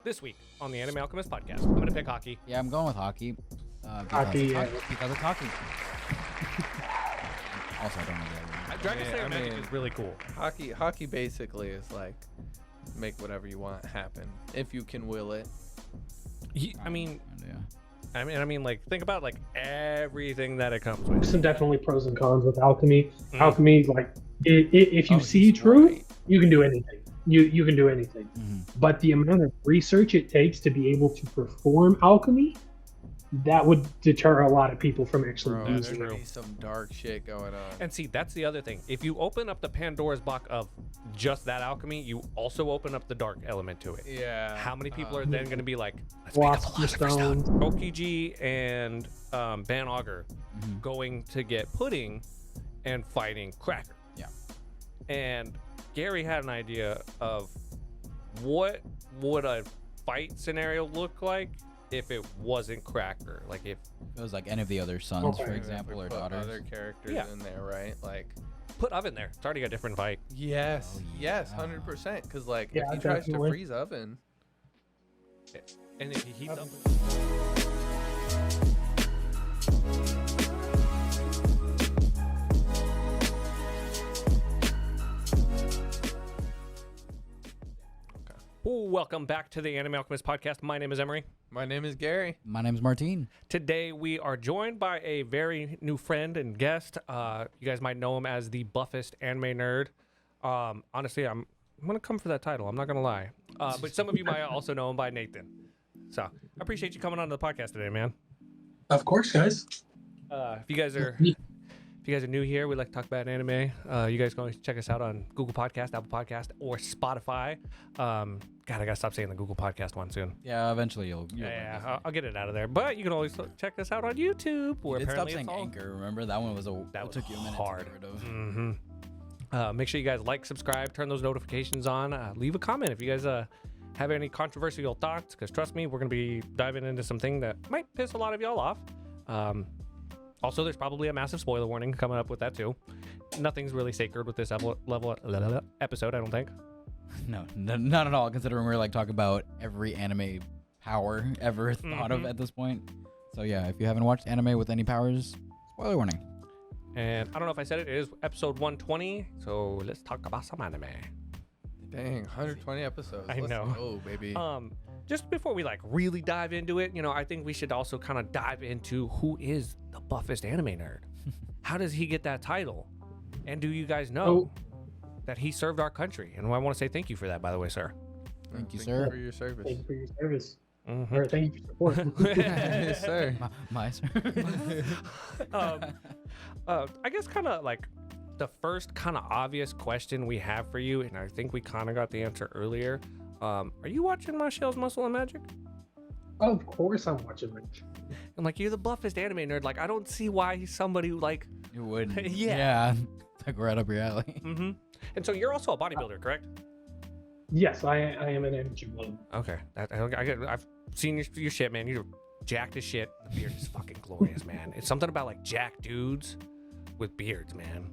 This week on the Anime Alchemist podcast, I'm going to pick hockey. Yeah, I'm going with hockey. Hockey, because it's hockey. Also, I don't know the other Dragon Slayer Magic is really cool. Hockey basically is like make whatever you want happen if you can will it. I mean, yeah. like think about like everything that it comes with. some definitely pros and cons with alchemy. Mm. Alchemy, like if you see he's truth, right. you can do anything. You can do anything. Mm-hmm. But the amount of research it takes to be able to perform alchemy, that would deter a lot of people from actually Bro, there's using gonna it. be some dark shit going on. And see, that's the other thing. If you open up the Pandora's box of just that alchemy, you also open up the dark element to it. Yeah. How many people are then going to be like, let's make up a Wasp lot of stuff? stones. Okiji and Ban Augur Mhm. going to get Pudding and fighting Cracker. Yeah. And Gary had an idea of what would a fight scenario look like if it wasn't Cracker. Like if It was like any of the other sons, Okay. for Even if we example, or put daughters. other characters Yeah. in there, right? Like put Oven there, it's already got a different fight. yes, Oh, yes, yeah. 100%. Because like Yeah, if he tries to definitely. freeze Oven, And if he heats up. Welcome back to the Anime Alchemist podcast. My name is Emery. my name is Gary. My name's Martine. Today we are joined by a very new friend and guest. You guys might know him as the buffest anime nerd. Honestly, I'm gonna come for that title. I'm not gonna lie. But some of you might also know him by Nathan. So I appreciate you coming on to the podcast today, man. Of course, guys. If you guys are new here, we like to talk about anime. You guys can always check us out on Google Podcast, Apple Podcast, or Spotify. God, I gotta stop saying the Google Podcast one soon. Yeah, eventually you'll Yeah, I'll get it out of there. But you can always check us out on YouTube, where You did stop apparently saying it's all Anchor, remember? That one was That was took you a minute hard. to get rid of. Mm-hmm. Make sure you guys like, subscribe, turn those notifications on. Leave a comment if you guys have any controversial thoughts, because trust me, we're going to be diving into something that might piss a lot of y'all off. Also, there's probably a massive spoiler warning coming up with that too. Nothing's really sacred with this episode, I don't think. No, not at all, considering we're like talking about every anime power ever thought of Mhm. at this point. So yeah, if you haven't watched anime with any powers, spoiler warning. And I don't know if I said it, it is episode 120, so let's talk about some anime. Dang, 120 episodes. I Let's know. go, baby. Just before we like really dive into it, I think we should also kind of dive into who is the buffest anime nerd. How does he get that title? And do you guys know that he served our country? And I want to say thank you for that, by the way, sir. Thank you, sir. for your service. Thank you for your service. Mhm. Or thank you for your support. Yes, sir. My sir. I guess kind of like the first kind of obvious question we have for you, and I think we kind of got the answer earlier. Are you watching Marshall's Muscle and Magic? Of course, I'm watching it. I'm like, you're the buffest anime nerd. Like, I don't see why somebody like. You would. Yeah. Yeah. Like right up your alley. Mm-hmm. And so you're also a bodybuilder, correct? Yes, I am an amateur one. Okay, I've seen your shit, man. You're jacked as shit. The beard is fucking glorious, man. It's something about like jacked dudes with beards, man.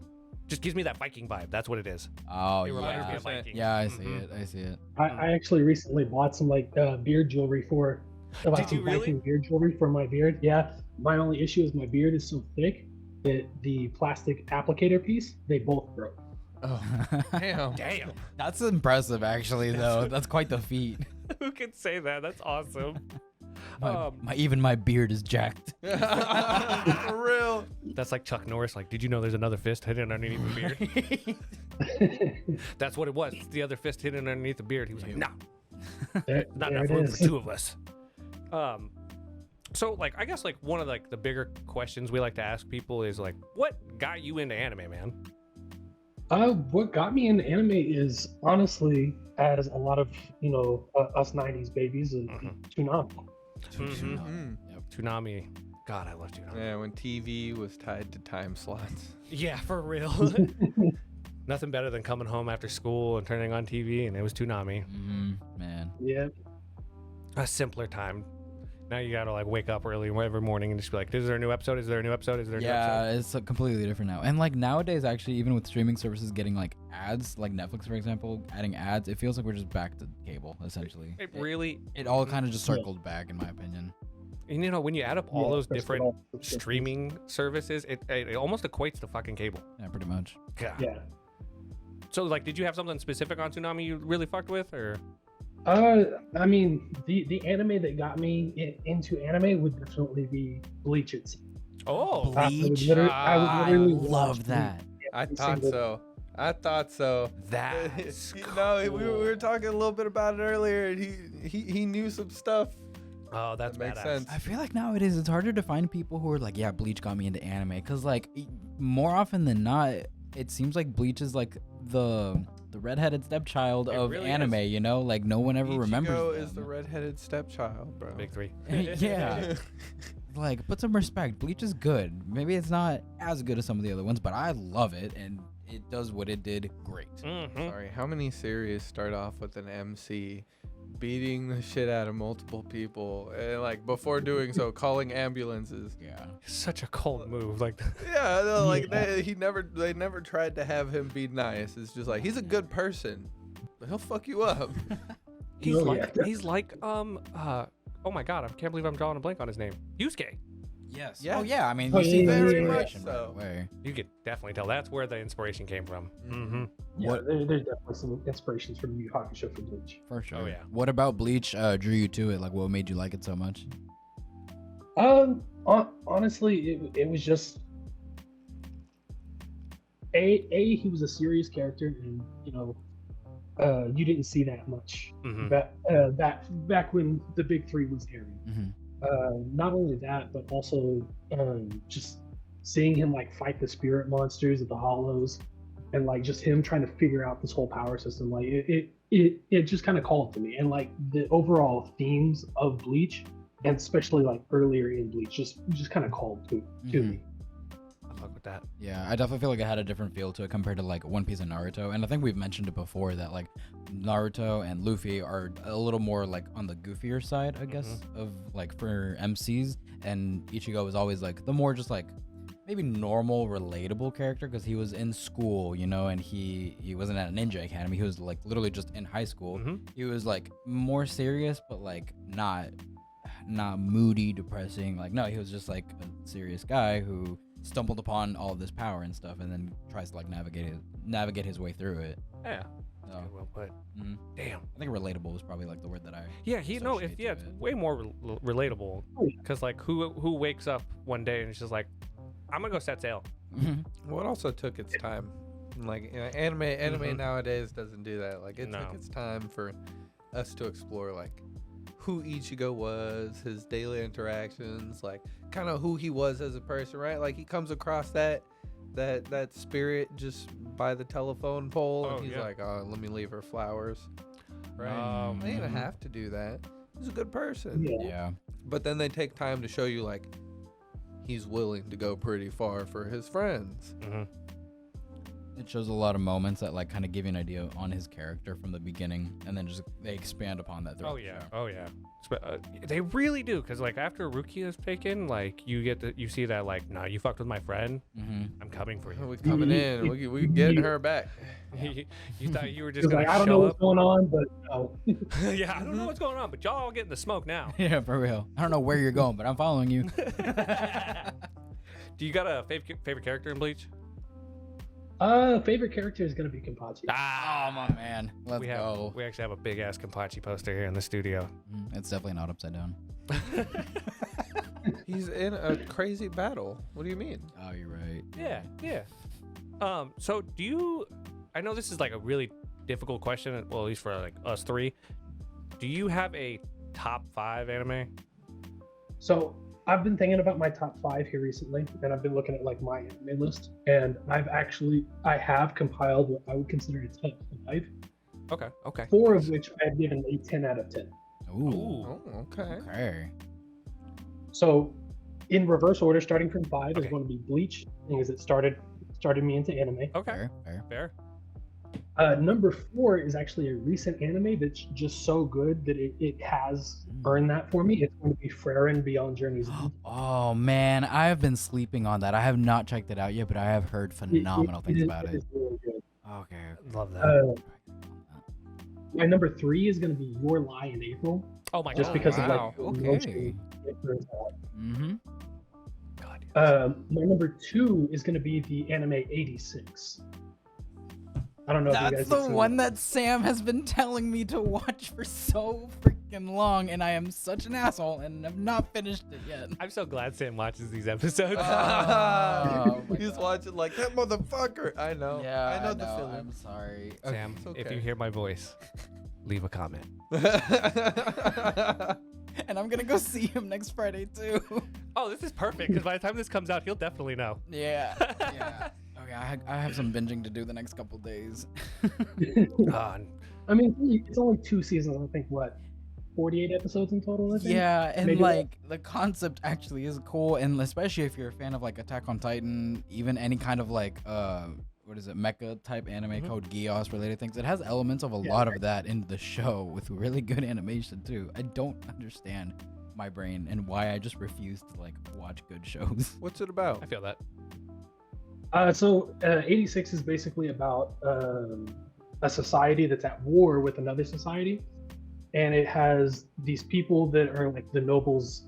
Just gives me that Viking vibe. That's what it is. Oh It reminded me yeah. of Vikings. Yeah, I see Mhm. it. I see it. I actually recently bought some like beard jewelry for Did you some really? Viking beard jewelry for my beard. Yeah, my only issue is my beard is so thick that the plastic applicator piece, they both broke. Oh, damn. Damn. That's impressive, actually. Though that's quite the feat. Who can say that? That's awesome. Even my beard is jacked. For real. That's like Chuck Norris. Like, did you know there's another fist hidden underneath the beard? That's what it was. It's the other fist hidden underneath the beard. He was like, no, There, not there enough it room is. for two of us. So like, I guess like one of like the bigger questions we like to ask people is like, what got you into anime, man? What got me into anime is honestly, as a lot of us '90s babies, Mhm. Toonami. Mhm. Mhm. Toonami. God, I love Toonami. Yeah, when TV was tied to time slots. Yeah, for real. Nothing better than coming home after school and turning on TV, and it was Toonami. Man. Yeah, A simpler time. Now you gotta like wake up early every morning and just be like, "Is there a new episode? Is there a new episode? Is there a new episode?" Yeah, it's completely different now. And like nowadays, actually, even with streaming services getting like ads, like Netflix, for example, adding ads, it feels like we're just back to cable, essentially. It really, It all kind of just circled back, in my opinion. and you know, when you add up all those especially different all subscriptions. streaming services, it almost equates to fucking cable. Yeah, pretty much. God. Yeah. So like, did you have something specific on Toonami you really fucked with, or? I mean, the anime that got me into anime would definitely be Bleach itself. Oh, I would literally, I watch love Bleach that. I every thought single- so. I thought so. that's No, we cool. were talking a little bit about it earlier. And he knew some stuff. Oh, that's That makes badass. sense. I feel like nowadays it's harder to find people who are like, yeah, Bleach got me into anime, because like more often than not, it seems like Bleach is like the redheaded stepchild It of really anime. is. You know, like no one ever Ichigo remembers is the them. redheaded stepchild, bro. Big three. Yeah. Like, put some respect. Bleach is good. Maybe it's not as good as some of the other ones, but I love it, and it does what it did great. Mm-hmm. Sorry, how many series start off with an MC beating the shit out of multiple people and like before doing so calling ambulances? Yeah. Such a cold move. Like, Yeah, no, like Yeah. they never tried to have him be nice. It's just like he's a good person, but he'll fuck you up. he's Oh, like, yeah. he's like, oh my god, I can't believe I'm drawing a blank on his name. Yusuke. Yes. Yeah. Oh yeah. I mean, Oh, you see yeah, the very inspiration much so. right away. You could definitely tell that's where the inspiration came from. Mm-hmm. Yeah, What- there's definitely some inspirations from Yu Yu Hakusho for Bleach. For sure. Oh, yeah. What about Bleach drew you to it? Like, what made you like it so much? Honestly, it was just he was a serious character, and you know, you didn't see that much Mm-hmm. back when the big three was airing. Mm-hmm. Not only that, but also just seeing him like fight the spirit monsters of the Hollows, and like just him trying to figure out this whole power system. Like it just kind of called to me, and like the overall themes of Bleach, and especially like earlier in Bleach, just kind of called to Mhm. me. I fuck with that. Yeah, I definitely feel like it had a different feel to it compared to like One Piece and Naruto. And I think we've mentioned it before that like Naruto and Luffy are a little more like on the goofier side, I guess, of like for MCs. And Ichigo was always like the more just like maybe normal, relatable character because he was in school, you know, and he wasn't at a ninja academy. He was like literally just in high school. Mm-hmm. He was like more serious, but like not moody, depressing. Like no, he was just like a serious guy who stumbled upon all of this power and stuff, and then tries to like navigate his way through it. Yeah. So, Well put. mhm. Damn. I think relatable was probably like the word that I. Yeah, it's associate it's to it. way more relatable. Oh, yeah. Cause like who wakes up one day and it's just like, I'm gonna go set sail. Well, it also took its time. Like you know, anime Mhm. nowadays doesn't do that. Like it No. took its time for us to explore like who Ichigo was, his daily interactions, like kind of who he was as a person, right? Like he comes across that spirit just by the telephone pole, Oh, and he's yeah. like, "Oh, let me leave her flowers." Right? Um, They didn't Mhm. have to do that. He's a good person. Yeah. Yeah. But then they take time to show you like he's willing to go pretty far for his friends. Mm-hmm. It shows a lot of moments that like kind of give you an idea on his character from the beginning, and then just they expand upon that. throughout Oh the yeah. show. Oh yeah. They really do, cause like after Rukia is taken, like you see that like, nah, you fucked with my friend. Mhm. I'm coming for We you. coming in. We getting her back. You thought you were He just was gonna like, I don't know show what's up? going on, but no. Yeah, I don't know what's going on, but y'all all getting the smoke now. Yeah, for real. I don't know where you're going, but I'm following you. Do you got a favorite character in Bleach? Favorite character is gonna be Kenpachi. Oh my man, let's we go. We actually have a big ass Kenpachi poster here in the studio. It's definitely not upside down. He's in a crazy battle. What do you mean? Oh, you're right. Yeah, yeah. So do you? I know this is like a really difficult question. Well, at least for like us three. Do you have a top 5 anime? So I've been thinking about my top 5 here recently, and I've been looking at like my anime list, and I have compiled what I would consider a top 5, Okay. Okay. 4 of which I've given a 10 out of 10. Ooh. Oh, okay. Okay. So in reverse order, starting from 5 is Okay. going to be Bleach, because it started me into anime. Okay. Fair. Fair. Fair. Number 4 is actually a recent anime that's just so good that it has earned that for me. It's going to be Frieren Beyond Journey's End. Oh man, I have been sleeping on that. I have not checked it out yet, but I have heard phenomenal things about It it. is really good. Okay. Love that. My number 3 is going to be Your Lie in April, Oh my just god. because wow. of like the Okay. emotion it brings out. Mm-hmm. God, yes. My number 2 is going to be the anime 86. I don't know if you That's guys the have seen one it. that Sam has been telling me to watch for so freaking long, and I am such an asshole and have not finished it yet. I'm so glad Sam watches these episodes. Oh my He's God. watching like that motherfucker. I know. Yeah, I know the feeling. I'm sorry. Sam, It's if okay. you hear my voice, leave a comment. And I'm gonna go see him next Friday too. Oh, this is perfect because by the time this comes out, he'll definitely know. Yeah. Yeah. Okay, I have some binging to do the next couple days. I mean, it's only 2 seasons. I think what, 48 episodes in total. I think? Yeah, and Maybe like the concept actually is cool, and especially if you're a fan of like Attack on Titan, even any kind of like what is it, mecha type anime called Geass related things. It has elements of a lot of that in the show with really good animation too. I don't understand my brain and why I just refuse to like watch good shows. What's it about? I feel that. So 86 is basically about a society that's at war with another society, and it has these people that are like the nobles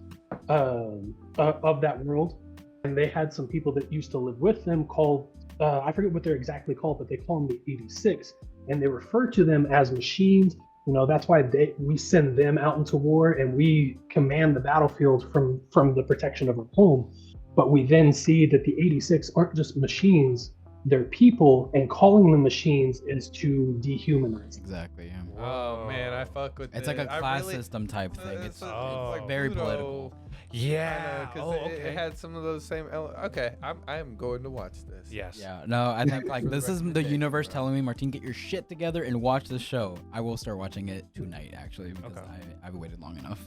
of that world, and they had some people that used to live with them called I forget what they're exactly called, but they call them the 86, and they refer to them as machines. You know, that's why we send them out into war, and we command the battlefield from the protection of our home. But we then see that the 86 aren't just machines, they're people, and calling them machines is to dehumanize them. Exactly. Yeah. Oh man, I fuck with It's it. like a I class really- system type thing. It's Oh. very Pluto. political. Yeah. Because it had some of those same. Okay, I'm going to watch this. Yes. Yeah, no, I think like this is the Recommendation, universe bro. telling me, Martin, get your shit together and watch this show. I will start watching it tonight, actually, because Okay. I've waited long enough.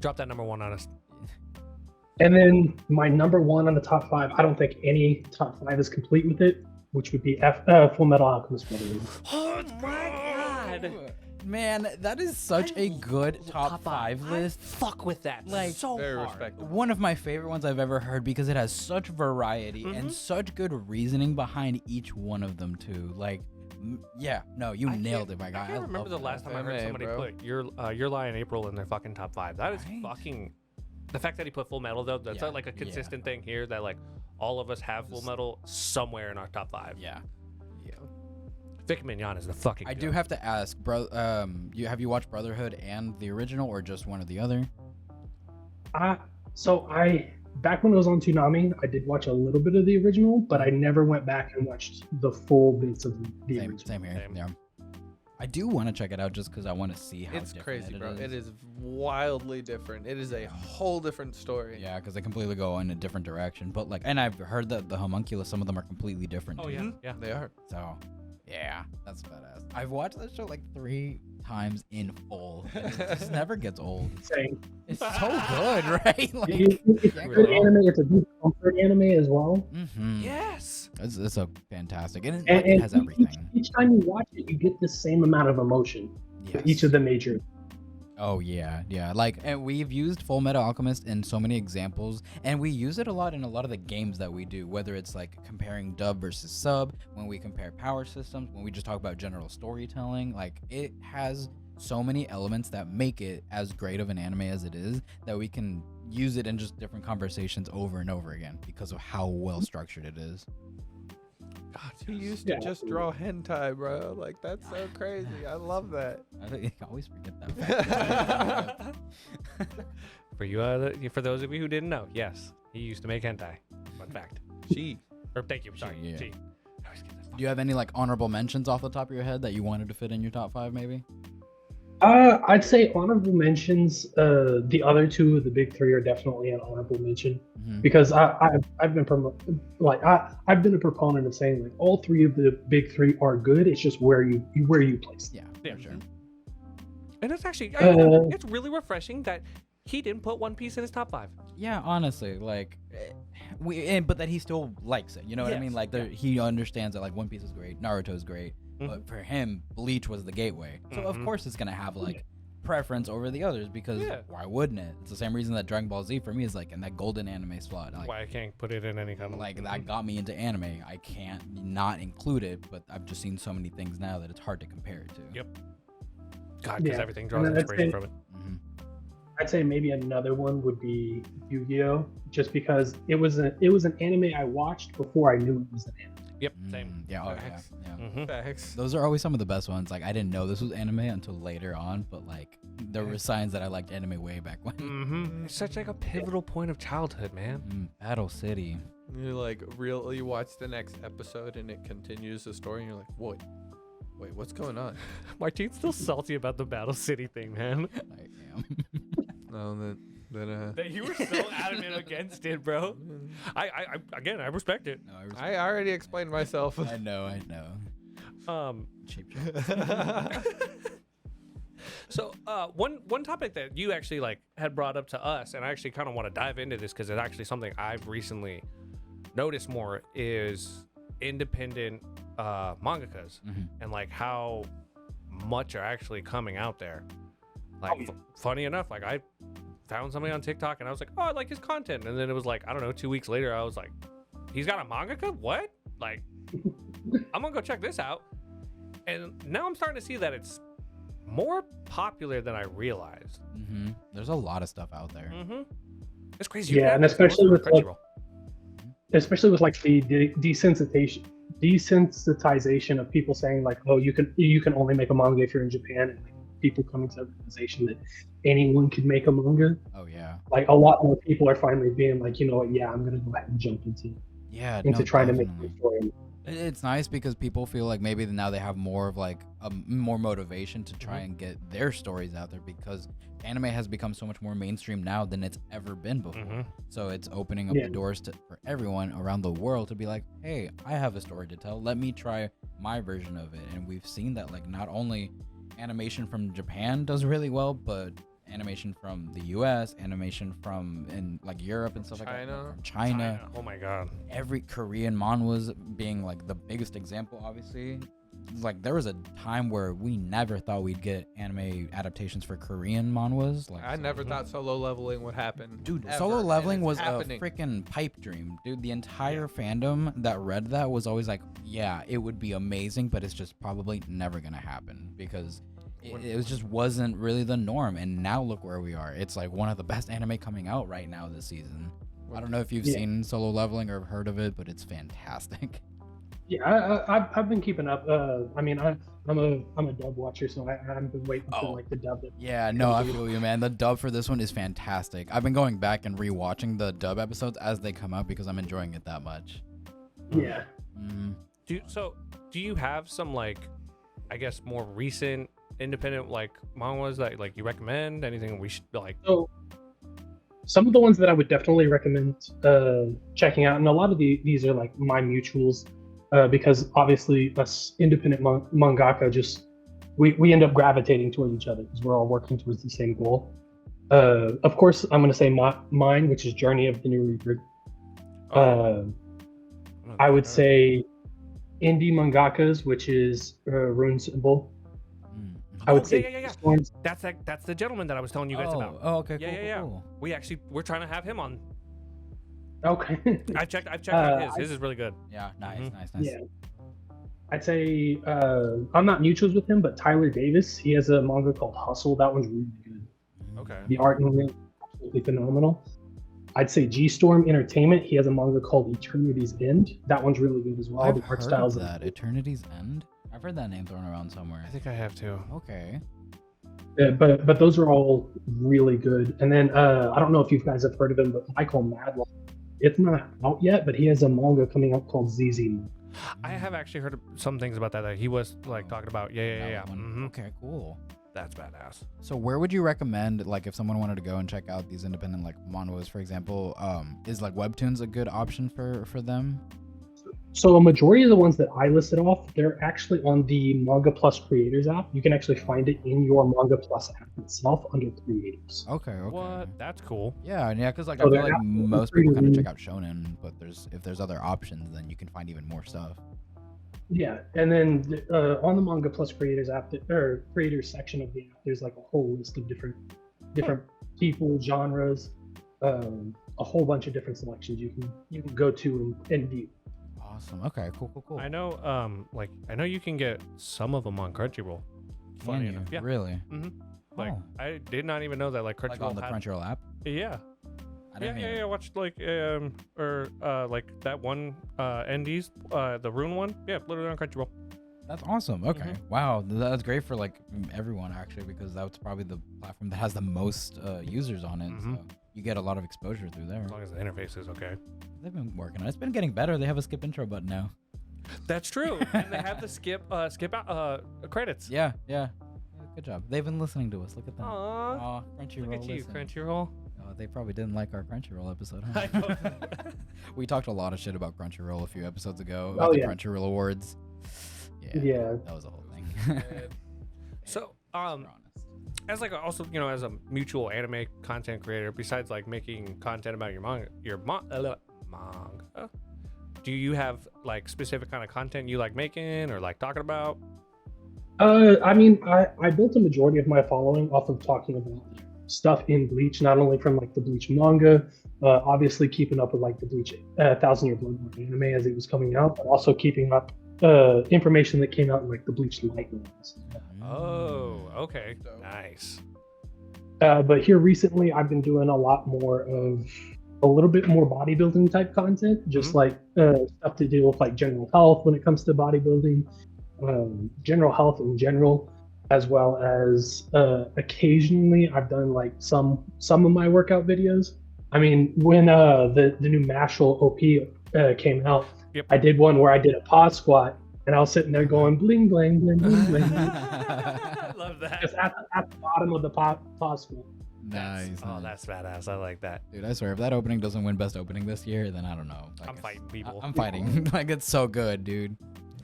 Drop that number 1 on us. And then my number 1 on the top 5, I don't think any top 5 is complete with it, which would be Full Metal Alchemist Brotherhood. Oh my god. Man, that is such a good top 5 list. Fuck with that. Like, so Very hard. respectable. One of my favorite ones I've ever heard because it has such variety and such good reasoning behind each one of them too. Like, yeah, no, you nailed it, my guy. I can't remember love the that. last time I heard MA, somebody bro. put your lie in April in their fucking top 5. That is Right? fucking. The fact that he put Full Metal though, that's Yeah, like a yeah. consistent thing here that like all of us have Full Metal somewhere in our top 5. Yeah. Vic Mignon is the fucking. I goat. do have to ask, bro. Have you watched Brotherhood and the original, or just one or the other? So back when it was on Toonami, I did watch a little bit of the original, but I never went back and watched the full bits of the Same, original. same here. Same. Yeah. I do want to check it out just because I want to see how It's different crazy, bro. It is wildly different. It is a whole different story. Yeah, because they completely go in a different direction. But like, and I've heard that the homunculus, some of them are completely different. Oh too. yeah, yeah. They are. So, yeah, that's badass. I've watched that show like 3 times in full. And it just never gets old. Same. It's so good, right? Like, It's a good anime. It's a good comfort anime as well. mhm. Yes. It's a fantastic, and And, it has everything. each time you watch it, you get the same amount of emotion for each of the major. Oh yeah, yeah. Like, and we've used Full Metal Alchemist in so many examples, and we use it a lot in a lot of the games that we do. Whether it's like comparing dub versus sub, when we compare power systems, when we just talk about general storytelling. Like, it has so many elements that make it as great of an anime as it is that we can use it in just different conversations over and over again because of how well structured it is. God, He yes. used to Yeah, just draw hentai, bro. Like that's so crazy. I love that. I always forget that fact. For you, for those of you who didn't know, yes, he used to make hentai. Fun fact. She. Or thank you. Sorry. Yeah. Gee. I always get that Do you have any like honorable mentions off the top of your head that you wanted to fit in your top 5 maybe? I'd say honorable mentions. The other 2 of the big 3 are definitely an honorable mention Mhm. because I've been I've been a proponent of saying like all 3 of the big 3 are good. It's just where you place them. Yeah, Yeah. for sure. And it's actually, it's really refreshing that he didn't put One Piece in his top 5. Yeah, honestly, like, but that he still likes it. You know what I mean? Yes, Like, he understands that like One Piece is great, Naruto is great, but for him, Bleach was the gateway. So of Mhm. course it's gonna have like preference over the others because Yeah. why wouldn't it? It's the same reason that Dragon Ball Z for me is like in that golden anime slot. Like, Why I can't put it in any kind of like that got me into anime. I can't not include it, but I've just seen so many things now that it's hard to compare it to. Yep. God, because Yeah. everything And draws then I'd inspiration say- from it. Hmm. I'd say maybe another one would be Yu-Gi-Oh, just because it was an anime I watched before I knew it was an anime. Yep, same. Yeah, oh, yeah, Facts. yeah. Mm-hmm. Facts. Those are always some of the best ones. Like I didn't know this was anime until later on, but like there were signs that I liked anime way back when. Mm-hmm. It's such like a pivotal point of childhood, man. Battle City. You're like you watch the next episode and it continues the story and you're like, wait, what's going on? Martine's still salty about the Battle City thing, man. I am. No, then That you were so adamant against it, bro. I again, I respect it. No, I, respect I already explained myself. I know. Cheap shot. So one topic that you actually like had brought up to us, and I actually kind of want to dive into this because it's actually something I've recently noticed more is independent mangakas Mhm. and like how much are actually coming out there. Like funny enough, like I found somebody on TikTok and I was like, oh, I like his content, and then it was like I don't know, 2 weeks later I was like, he's got a mangaka? What? Like I'm gonna go check this out, and now I'm starting to see that it's more popular than I realized. There's a lot of stuff out there. Mm-hmm. It's crazy. Yeah, and especially with like, Crunchyroll. especially with like the desensitization of people saying like, oh, you can only make a manga if you're in Japan, and like, people coming to the realization that anyone can make a manga. Oh yeah. Like a lot more people are finally being like, you know what, yeah, I'm gonna go ahead and jump into Yeah. trying to make definitely. a story. It's nice because people feel like maybe now they have more of like more motivation to try and get their stories out there because anime has become so much more mainstream now than it's ever been before. Mhm. So it's opening up Yeah. the doors for everyone around the world to be like, hey, I have a story to tell. Let me try my version of it. And we've seen that like not only animation from Japan does really well, but animation from the US, animation from in like Europe and stuff like that. China. From China. Oh my god. Every Korean manhwas being like the biggest example, obviously. Like there was a time where we never thought we'd get anime adaptations for Korean manhwas. Like I never thought solo leveling would happen. Dude, ever, solo and leveling it's was happening. a freaking pipe dream. Dude, the entire fandom that read that was always like, yeah, it would be amazing, but it's just probably never gonna happen because wasn't really the norm. And now look where we are. It's like one of the best anime coming out right now this season. I don't know if you've Yeah. seen Solo Leveling or heard of it, but it's fantastic. Yeah, I've been keeping up. I mean, I'm a dub watcher, so I've been waiting for like the dub. Yeah, no, I feel you, man. The dub for this one is fantastic. I've been going back and rewatching the dub episodes as they come out because I'm enjoying it that much. Yeah. Mm. Do you have some like, I guess more recent independent like manhwas that like you recommend? Anything we should like? So some of the ones that I would definitely recommend checking out, and a lot of these are like my mutuals, because obviously us independent mangaka just we end up gravitating toward each other because we're all working towards the same goal. Of course, I'm going to say mine, which is Journey of the New Reaper. I would say indie mangakas, which is Rune Symbol. I would say yeah. Storms. That's the gentleman that I was telling you guys about. Oh, okay, Yeah, cool. We're trying to have him on. Okay. I've checked out his. His is really good. Yeah, nice, Mhm. nice. Yeah. I'd say I'm not mutuals with him, but Tyler Davis. He has a manga called Hustle. That one's really good. Okay. The art in it, absolutely phenomenal. I'd say G Storm Entertainment. He has a manga called Eternity's End. That one's really good as well. I've The art heard styles of that. Eternity's End? I've heard that name thrown around somewhere. I think I have too. Okay. Yeah, but those are all really good. And then I don't know if you guys have heard of him, but Michael Madlock. It's not out yet, but he has a manga coming out called ZZ. I have actually heard some things about that he was like talking about. Yeah. That one. Mhm. Okay, cool. That's badass. So where would you recommend, like, if someone wanted to go and check out these independent, like, manhwas, for example, is, like, Webtoons a good option for them? So a majority of the ones that I listed off, they're actually on the Manga Plus Creators app. You can actually find it in your Manga Plus app itself under Creators. Okay. What? That's cool. Yeah, because, like, So I feel they're like absolutely most people kind of free. check out Shonen, but if there's other options, then you can find even more stuff. Yeah, and then on the Manga Plus creators app, or creators section of the app, there's like a whole list of different people, genres, a whole bunch of different selections you can go to and view. Awesome. Okay. Cool. I know, I know you can get some of them on Crunchyroll. Funny Can you? enough, yeah. Really? Like, Oh. I did not even know that like Crunchyroll Like on the had. Crunchyroll app? Yeah, I didn't yeah. even- I watched like like that one NDs, the Rune one. Yeah, literally on Crunchyroll. That's awesome. Okay. Wow. That's great for like everyone actually, because that's probably the platform that has the most users on it. Mhm. So you get a lot of exposure through there. As long as the interface is okay. They've been working on it. It's been getting better. They have a skip intro button now. That's true. And they have the skip out credits. Yeah. Good job. They've been listening to us. Look at them. Aww. Aw, Crunchyroll. Look at you, listen. Crunchyroll. Oh, they probably didn't like our Crunchyroll episode, huh? I know. We talked a lot of shit about Crunchyroll a few episodes ago. Oh, About the yeah. Crunchyroll Awards. Yeah. That was a whole thing. So, Super honest. as like also as a mutual anime content creator, besides like making content about your manga, do you have like specific kind of content you like making or like talking about? I mean, I built a majority of my following off of talking about stuff in Bleach, not only from like the Bleach manga, obviously keeping up with like the Bleach Thousand Year Blood anime as it was coming out, but also keeping up information that came out in like the Bleach Light ones. Oh, okay, Dope. nice. But here recently, I've been doing a lot more of a little bit more bodybuilding type content, just like stuff to do with like general health when it comes to bodybuilding, general health in general, as well as occasionally I've done like some of my workout videos. I mean, when the new Mashal OP came out, Yep. I did one where I did a pause squat, and I was sitting there going bling bling bling bling bling, I love that. just at the bottom of the pause squat. Nice. Oh, nice. that's badass. I like that. Dude, I swear, if that opening doesn't win best opening this year, then I don't know. Like, I'm fighting people. I'm fighting. Like, it's so good, dude.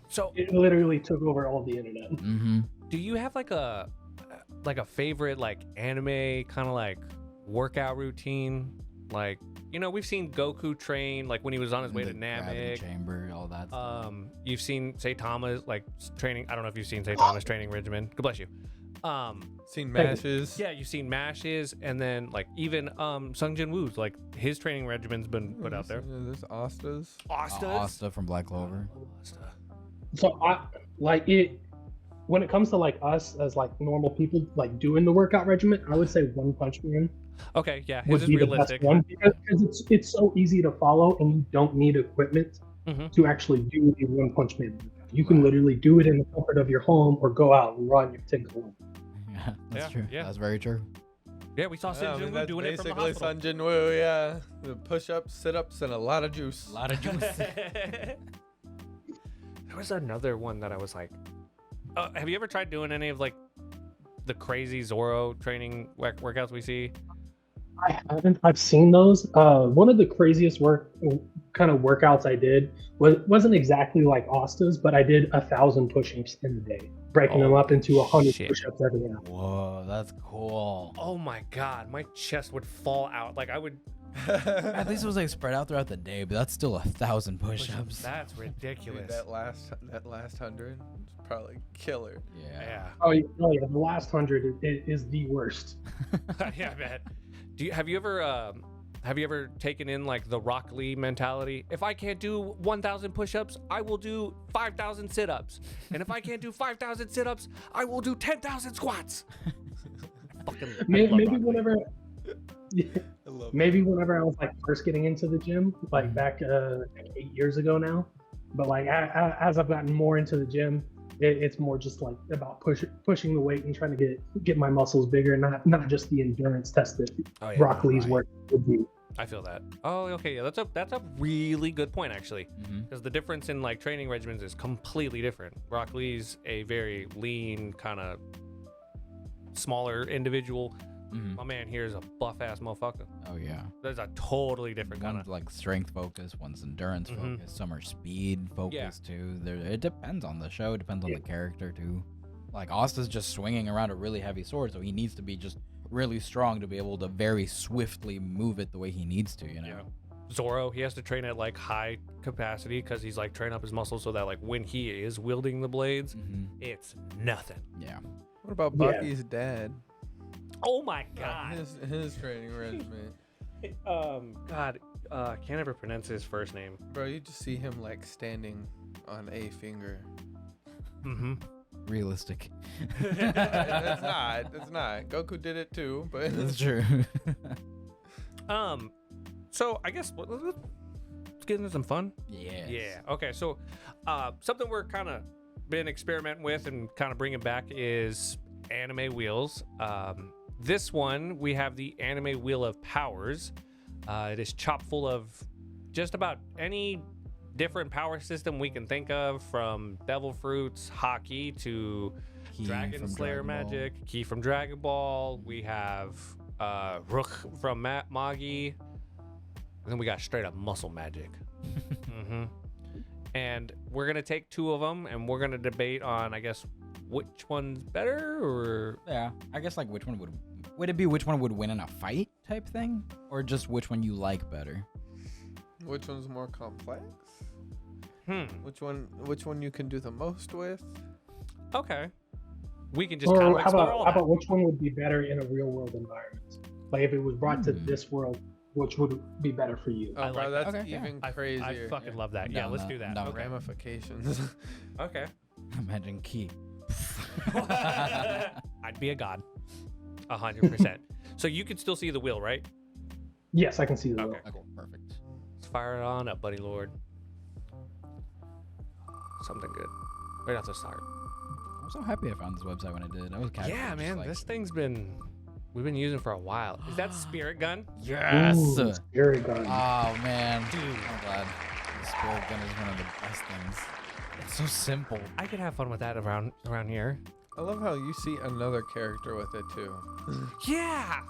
So, It literally took over all the internet. Mm-hmm. do you have like a favorite like anime kind of like workout routine? Like, we've seen Goku train like when he was on his way to Namek. Chamber, all that. stuff. You've seen Saitama's like training. I don't know if you've seen Saitama's training regimen. God bless you. Seen mashes. Yeah, you've seen Mashes, and then like even Sung Jin Woo's like his training regimen's been put out there. There's Astas. Asta. Asta from Black Clover. So I like it when it comes to like us as like normal people like doing the workout regimen. I would say One Punch Man Okay, yeah, his would is be the realistic. best one because it's so easy to follow and you don't need equipment Mhm. to actually do a One Punch Man workout. You can literally do it in the comfort of your home or go out and run your 10 kilometers. Yeah, that's Yeah, true. yeah. That's very true. Yeah, we saw Yeah, Sung Jin Woo that's doing it from the basically hospital. Sun Jin Woo, yeah. The push-ups, sit-ups, and a lot of juice. A lot of juice. There was another one that I was like, have you ever tried doing any of like the crazy Zoro training workouts we see? I haven't. I've seen those. One of the craziest kind of workouts I did wasn't exactly like Asta's, but I did 1,000 push-ups in a day, breaking them Oh, up into 100 shit. push-ups every hour. Whoa, that's cool. Oh my god, my chest would fall out. Like I would. At least it was like spread out throughout the day, but that's still 1,000 push-ups. That's Dude, ridiculous. that last 100 was probably killer. Yeah. Oh yeah, the last 100 is the worst. Yeah, I bet. Have you ever taken in like the Rock Lee mentality? If I can't do 1,000 push-ups, I will do 5,000 sit-ups, and if I can't do 5,000 sit-ups, I will do 10,000 squats. Fucking, I Maybe, love maybe Rock Lee. whenever, I love maybe whenever I was like first getting into the gym, like back like 8 years ago now. But like as I've gotten more into the gym, it's more just like about pushing the weight and trying to get my muscles bigger, not just the endurance test that Oh, yeah, Rock Lee's right. work would be. I feel that. Oh, okay. Yeah, that's a really good point actually, Mm-hmm. because the difference in like training regimens is completely different. Rock Lee's a very lean, kind of smaller individual. Mm-hmm. My man here is a buff ass motherfucker. Oh yeah. There's a totally different kind One's of. like strength focused, one's endurance Mhm. focused, some are speed focused too. It depends on the show, it depends on the character too. Like Asta's just swinging around a really heavy sword, so he needs to be just really strong to be able to very swiftly move it the way he needs to, you know? Yeah. Zoro, he has to train at like high capacity because he's like training up his muscles so that like when he is wielding the blades, it's nothing. Yeah. What about Yeah. Bucky's dad? Oh my god. His training regimen. God, can't ever pronounce his first name. Bro, you just see him like standing on a finger. Mm-hmm. Realistic. It's not. It's not. Goku did it too, but That's true. So I guess let's get into some fun. Yes. Yeah. Okay. So, something we're kind of been experimenting with and kind of bringing back is anime wheels. This one we have the anime wheel of powers. It is chock full of just about any different power system we can think of, from devil fruits, hockey to Key Dragon from Slayer Dragon Ball. magic, Key from Dragon Ball. We have Rook from Magi. And then we got straight up muscle magic. hmm And we're going to take two of them and we're going to debate on, I guess, which one's better, or Yeah. I guess like which one would it be which one would win in a fight type thing, or just which one you like better? which one's more complex? Which one you can do the most with? Okay. We can just kind Or of how explore all about that. which one would be better in a real world environment? Like if it was brought to this world, which would be better for you? Oh, I bro, like that's that. Okay, yeah. even I crazier. fucking love that. Yeah, Down let's that, do that. down Okay. Ramifications. Okay. Imagine Key. I'd be a god. 100%. So you can still see the wheel, right? Yes, I can see the Okay. wheel. Okay, perfect. Let's fire it on up, buddy lord. Something good. Right off the start. I'm so happy I found this website when I did. I was casually Yeah, just man. like, This thing's we've been using for a while. Is that Spirit Gun? yes. Ooh, Spirit Gun. Oh man, Dude. I'm glad. The Spirit Gun is one of the best things. It's so simple. I could have fun with that around here. I love how you see another character with it too. Yeah.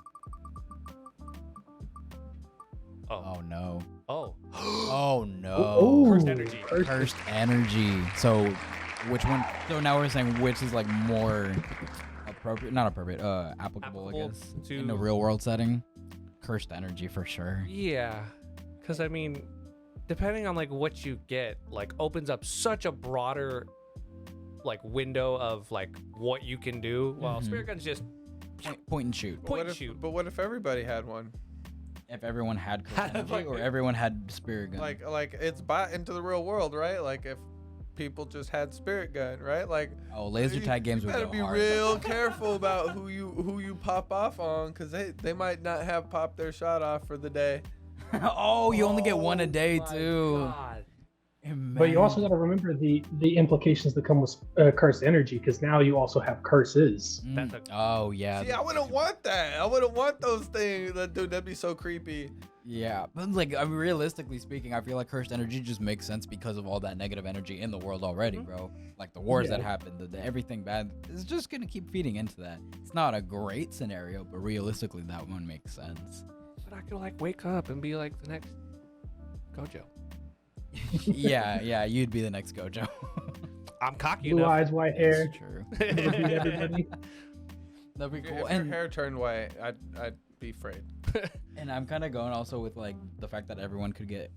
Oh no. Oh. Oh no. Oh, Cursed energy. Cursed energy. So, which one? So now we're saying which is like more appropriate, not appropriate, applicable, I Applicable guess, to- in a real world setting. Cursed energy for sure. Yeah. Because, I mean, depending on, like, what you get, like, opens up such a broader, like, window of, like, what you can do. While Mhm. Spirit Gun's just Point and shoot. Point What and if, shoot. But what if everybody had one? If everyone had cursed Had, energy, like, or everyone had Spirit Gun. Like it's bought into the real world, right? Like if people just had Spirit Gun, right? Like oh, laser tag games you would gotta go be hard. real careful about who you pop off on, because they might not have popped their shot off for the day. Oh, you only get one a day my too. God. But you also got to remember the implications that come with cursed energy, because now you also have curses. That's a- Oh yeah. See, I wouldn't want that. I wouldn't want those things. Dude, that'd be so creepy. Yeah, but like I mean, realistically speaking, I feel like cursed energy just makes sense because of all that negative energy in the world already, bro. Like the wars that happened, the everything bad is just gonna keep feeding into that. It's not a great scenario, but realistically, that one makes sense. But I could, like, wake up and be, like, the next Gojo. yeah, you'd be the next Gojo. I'm cocky Blue enough. eyes, white hair. It's true. Beat everybody. That'd be If cool. your And hair turned white, I'd be afraid. and I'm kind of going also with like the fact that everyone could get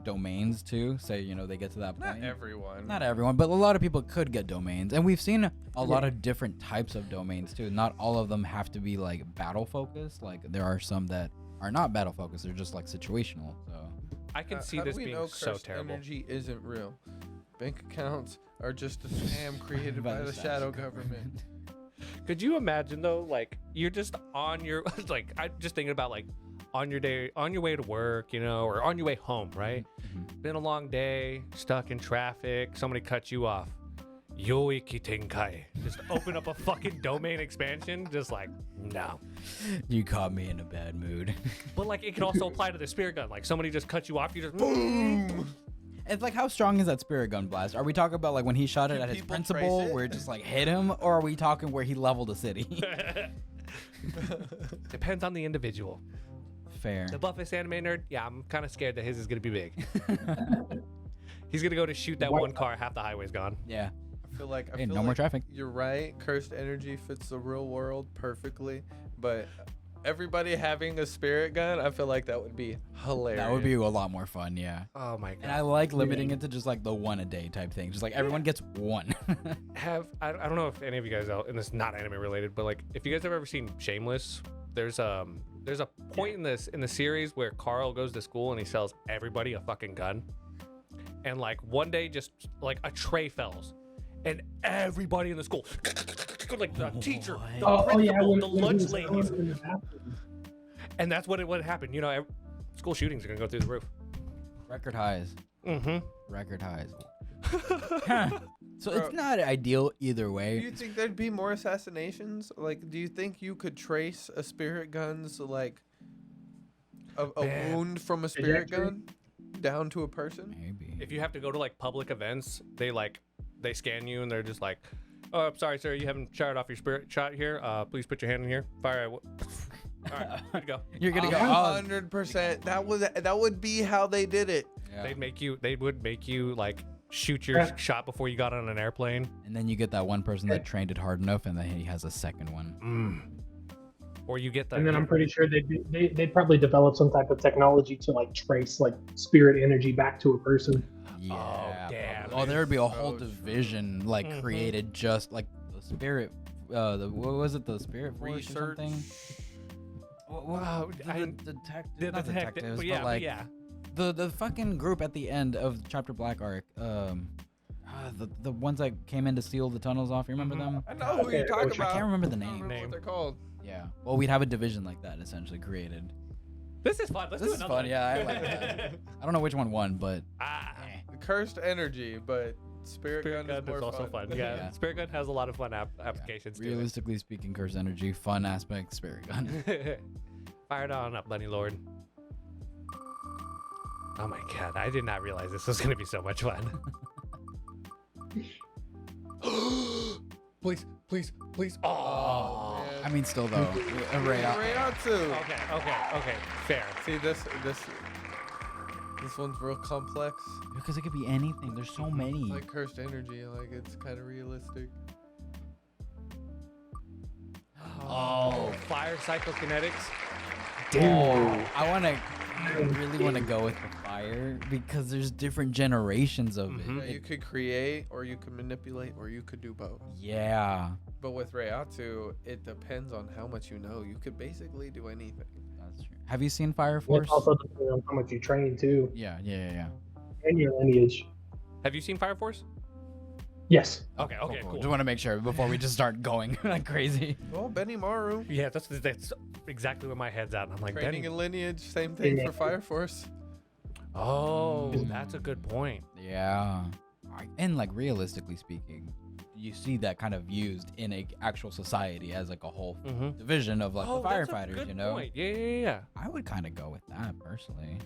domains too. Say they get to that Not point. everyone. Not everyone, but a lot of people could get domains. And we've seen a lot of different types of domains too. Not all of them have to be like battle focused. Like there are some that are not battle focused. They're just like situational. So I can see How do this we being know so cursed terrible. energy isn't real? Bank accounts are just a scam created by the shadow government. Could you imagine though, like you're just on your like I'm just thinking about like on your way to work, or on your way home, right? Been a long day, stuck in traffic, somebody cut you off. Yoiki Tenkai. Just open up a fucking domain expansion, just like no. you caught me in a bad mood. But like it can also apply to the Spirit Gun. Like somebody just cut you off, you just boom. It's like how strong is that Spirit Gun blast? Are we talking about like when he shot it Can at his people principal, trace it? where it just like hit him, or are we talking where he leveled a city? Depends on the individual. Fair. The Buffest anime nerd, yeah, I'm kind of scared that his is gonna be big. He's gonna go to shoot that Why- one car, half the highway's gone. Yeah. I feel like No more traffic. You're right. Cursed energy fits the real world perfectly, but everybody having a spirit gun, I feel like that would be hilarious. That would be a lot more fun, yeah. Oh my And I god. like limiting it to just like the one a day type thing. Just like everyone gets one. I don't know if any of you guys out, and this is not anime related, but like if you guys have ever seen Shameless, there's a point in the series where Carl goes to school and he sells everybody a fucking gun. And like one day just like a tray falls and everybody in the school like the teacher, the principal, the lunch ladies, and that's what happened. You know, school shootings are gonna go through the roof. Record highs. Mm-hmm. Record highs. So Bro. it's not ideal either Do way. you think there'd be more assassinations? Like, do you think you could trace a spirit gun's like a Man. wound from a spirit Trajectory? gun down to a person? Maybe. If you have to go to like public events, they scan you and they're just like, "Oh, I'm sorry, sir, you haven't fired off your spirit shot here. Please put your hand in here. Fire." All right, good to go. You're gonna go. Oh, 100%. That would be how they did it. yeah. They would make you like shoot your shot before you got on an airplane. And then you get that one person that trained it hard enough, and then he has a second one. Or you get the And then I'm pretty sure they'd probably develop some type of technology to like trace like spirit energy back to a person. Yeah. damn. Oh, there would be a whole So true. division like Mhm. created just like the spirit. What was it? The spirit force or Research. something? Wow, The detectives, but yeah, but like yeah. the fucking group at the end of Chapter Black arc. The ones that came in to seal the tunnels off. You remember them? I know who you're talking Okay, about. I can't remember the I don't name. remember what they're called. Yeah. Well, we'd have a division like that essentially created. This is fun. Let's This do is another fun. one. Yeah, I like that. I don't know which one won, but The cursed energy, but spirit, Spirit gun, gun is also fun. Yeah. Yeah. Spirit gun has a lot of fun applications to realistically speaking, curse energy, fun aspect, spirit gun. it. Fire it on up, Bunny Lord. Oh my god, I did not realize this was gonna be so much fun. Please, please, please. Oh. man. I mean, still though, Rayatsu. Okay. Fair. See this one's real complex. because it could be anything. There's so many. Like cursed energy, like it's kind of realistic. Oh, fire psychokinetics. I really want to go with the fire because there's different generations of Mhm. it. You could create, or you could manipulate, or you could do both. Yeah, But with Rayatsu, it depends on how much you know. You could basically do anything. that's true. Have you seen Fire Force? It's also depending on how much you train too, Yeah. and your lineage. Have you seen Fire Force? Yes. Okay, cool. Just want to make sure before we just start going like crazy. Well, Benny Maru, Yeah, that's exactly where my head's at. I'm like, training Benny. and lineage, same thing Yeah. for Fire Force. Oh, that's a good point. Yeah. And like realistically speaking, you see that kind of used in a actual society as like a whole Mm-hmm. division of like the that's a firefighters, good you know? point. Yeah. I would kind of go with that personally.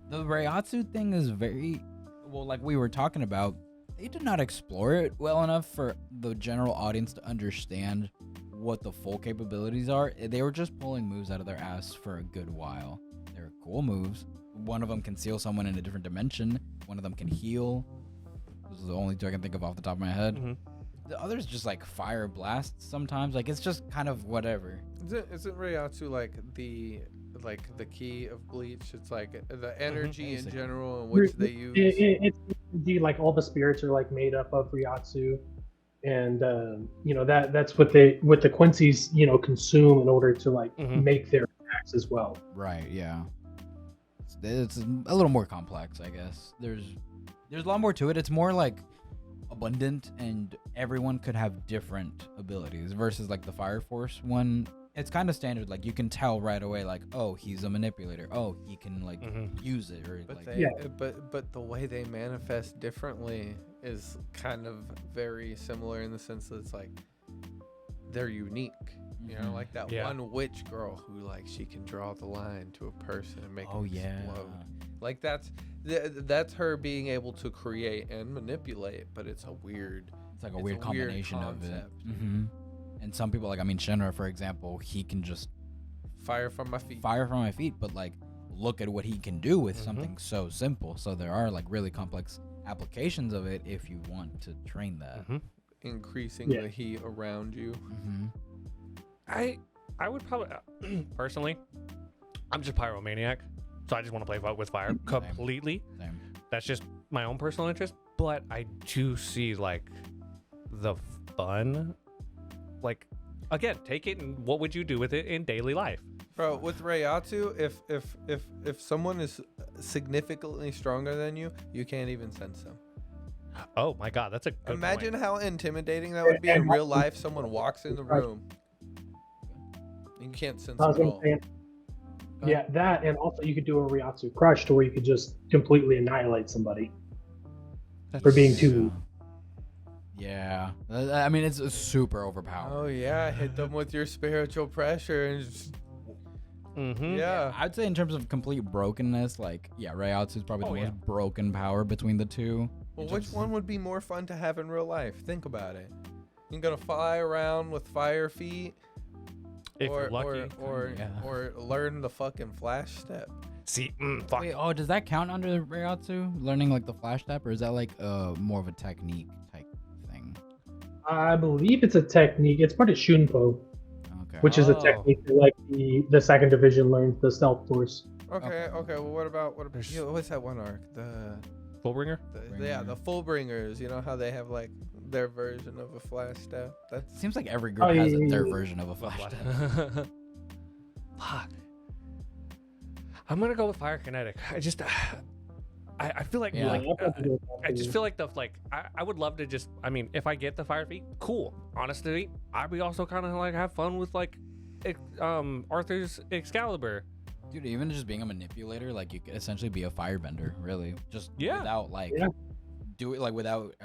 The Rayatsu thing is very well, like we were talking about, they did not explore it well enough for the general audience to understand what the full capabilities are. They were just pulling moves out of their ass for a good while. They're cool moves. One of them can seal someone in a different dimension. One of them can heal. Those are the only two I can think of off the top of my head. Mhm. The others just like fire blasts sometimes. Like it's just kind of whatever. Isn't Rayatsu like the key of Bleach? It's like the energy in Basically. general in which they use. It's indeed like all the spirits are like made up of Ryatsu, and you know that's what the Quincy's consume in order to like Mhm. make their attacks as well. Right, yeah. It's a little more complex, I guess. There's a lot more to it. It's more like abundant and everyone could have different abilities versus like the Fire Force one. It's kind of standard, like you can tell right away like, oh, he's a manipulator. Oh, he can like Mhm. use it or But like they, Yeah. but the way they manifest differently is kind of very similar in the sense that it's like they're unique. You know, Mhm. like that Yeah. one witch girl who like she can draw the line to a person and make Oh it yeah. explode. Like that's her being able to create and manipulate, but it's a weird. It's like a It's weird a weird combination of it. concept. And some people, like I mean Shinra for example, he can just Fire from my feet. fire from my feet, but like look at what he can do with Mhm. something so simple. So there are like really complex applications of it if you want to train that. Mhm. Increasing Yeah. the heat around you. Mm-hmm. I I would probably personally, I'm just pyromaniac, so I just want to play with fire completely. Same. That's just my own personal interest. But I do see like the fun, like again, take it and what would you do with it in daily life? Bro, with Reiatsu, if someone is significantly stronger than you, you can't even sense them. Oh my god, that's a good Imagine point. how intimidating that would be in real life. Someone walks in the room, you can't sense I was them at gonna all. say, yeah, that, and also you could do a Ryatsu Crush to where you could just completely annihilate somebody for being too weak. Yeah, I mean it's super overpowered. Oh yeah, hit them with your spiritual pressure and just, Mm-hmm. yeah. I'd say in terms of complete brokenness, like yeah, Reiatsu is probably Oh, the yeah. most broken power between the two. Well, In which terms- one would be more fun to have in real life? Think about it. You're gonna fly around with fire feet, If or you're lucky. Yeah. or learn the fucking flash step. See, fuck. Wait, oh, does that count under Reiatsu? Learning like the flash step, or is that like more of a technique type thing? I believe it's a technique. It's part of Shunpo, Okay. which is a Oh. technique that, like the second division learns, the stealth force. Okay, okay. Well, what about There's- what's that one arc? The Fullbringer? the Fullbringers. You know how they have like their version of a flash step. That's Seems like every group Oh, has yeah, yeah, their yeah. version of a flash step. Fuck. I'm gonna go with fire kinetic. I just, I feel like, Yeah. like I'll probably go with that I just too. feel like I would love to just, I mean, if I get the fire feet, cool. Honestly, I'd be also kind of like have fun with like, Arthur's Excalibur. Dude, even just being a manipulator, like you could essentially be a firebender, really. Just Yeah. without like Yeah. do it like without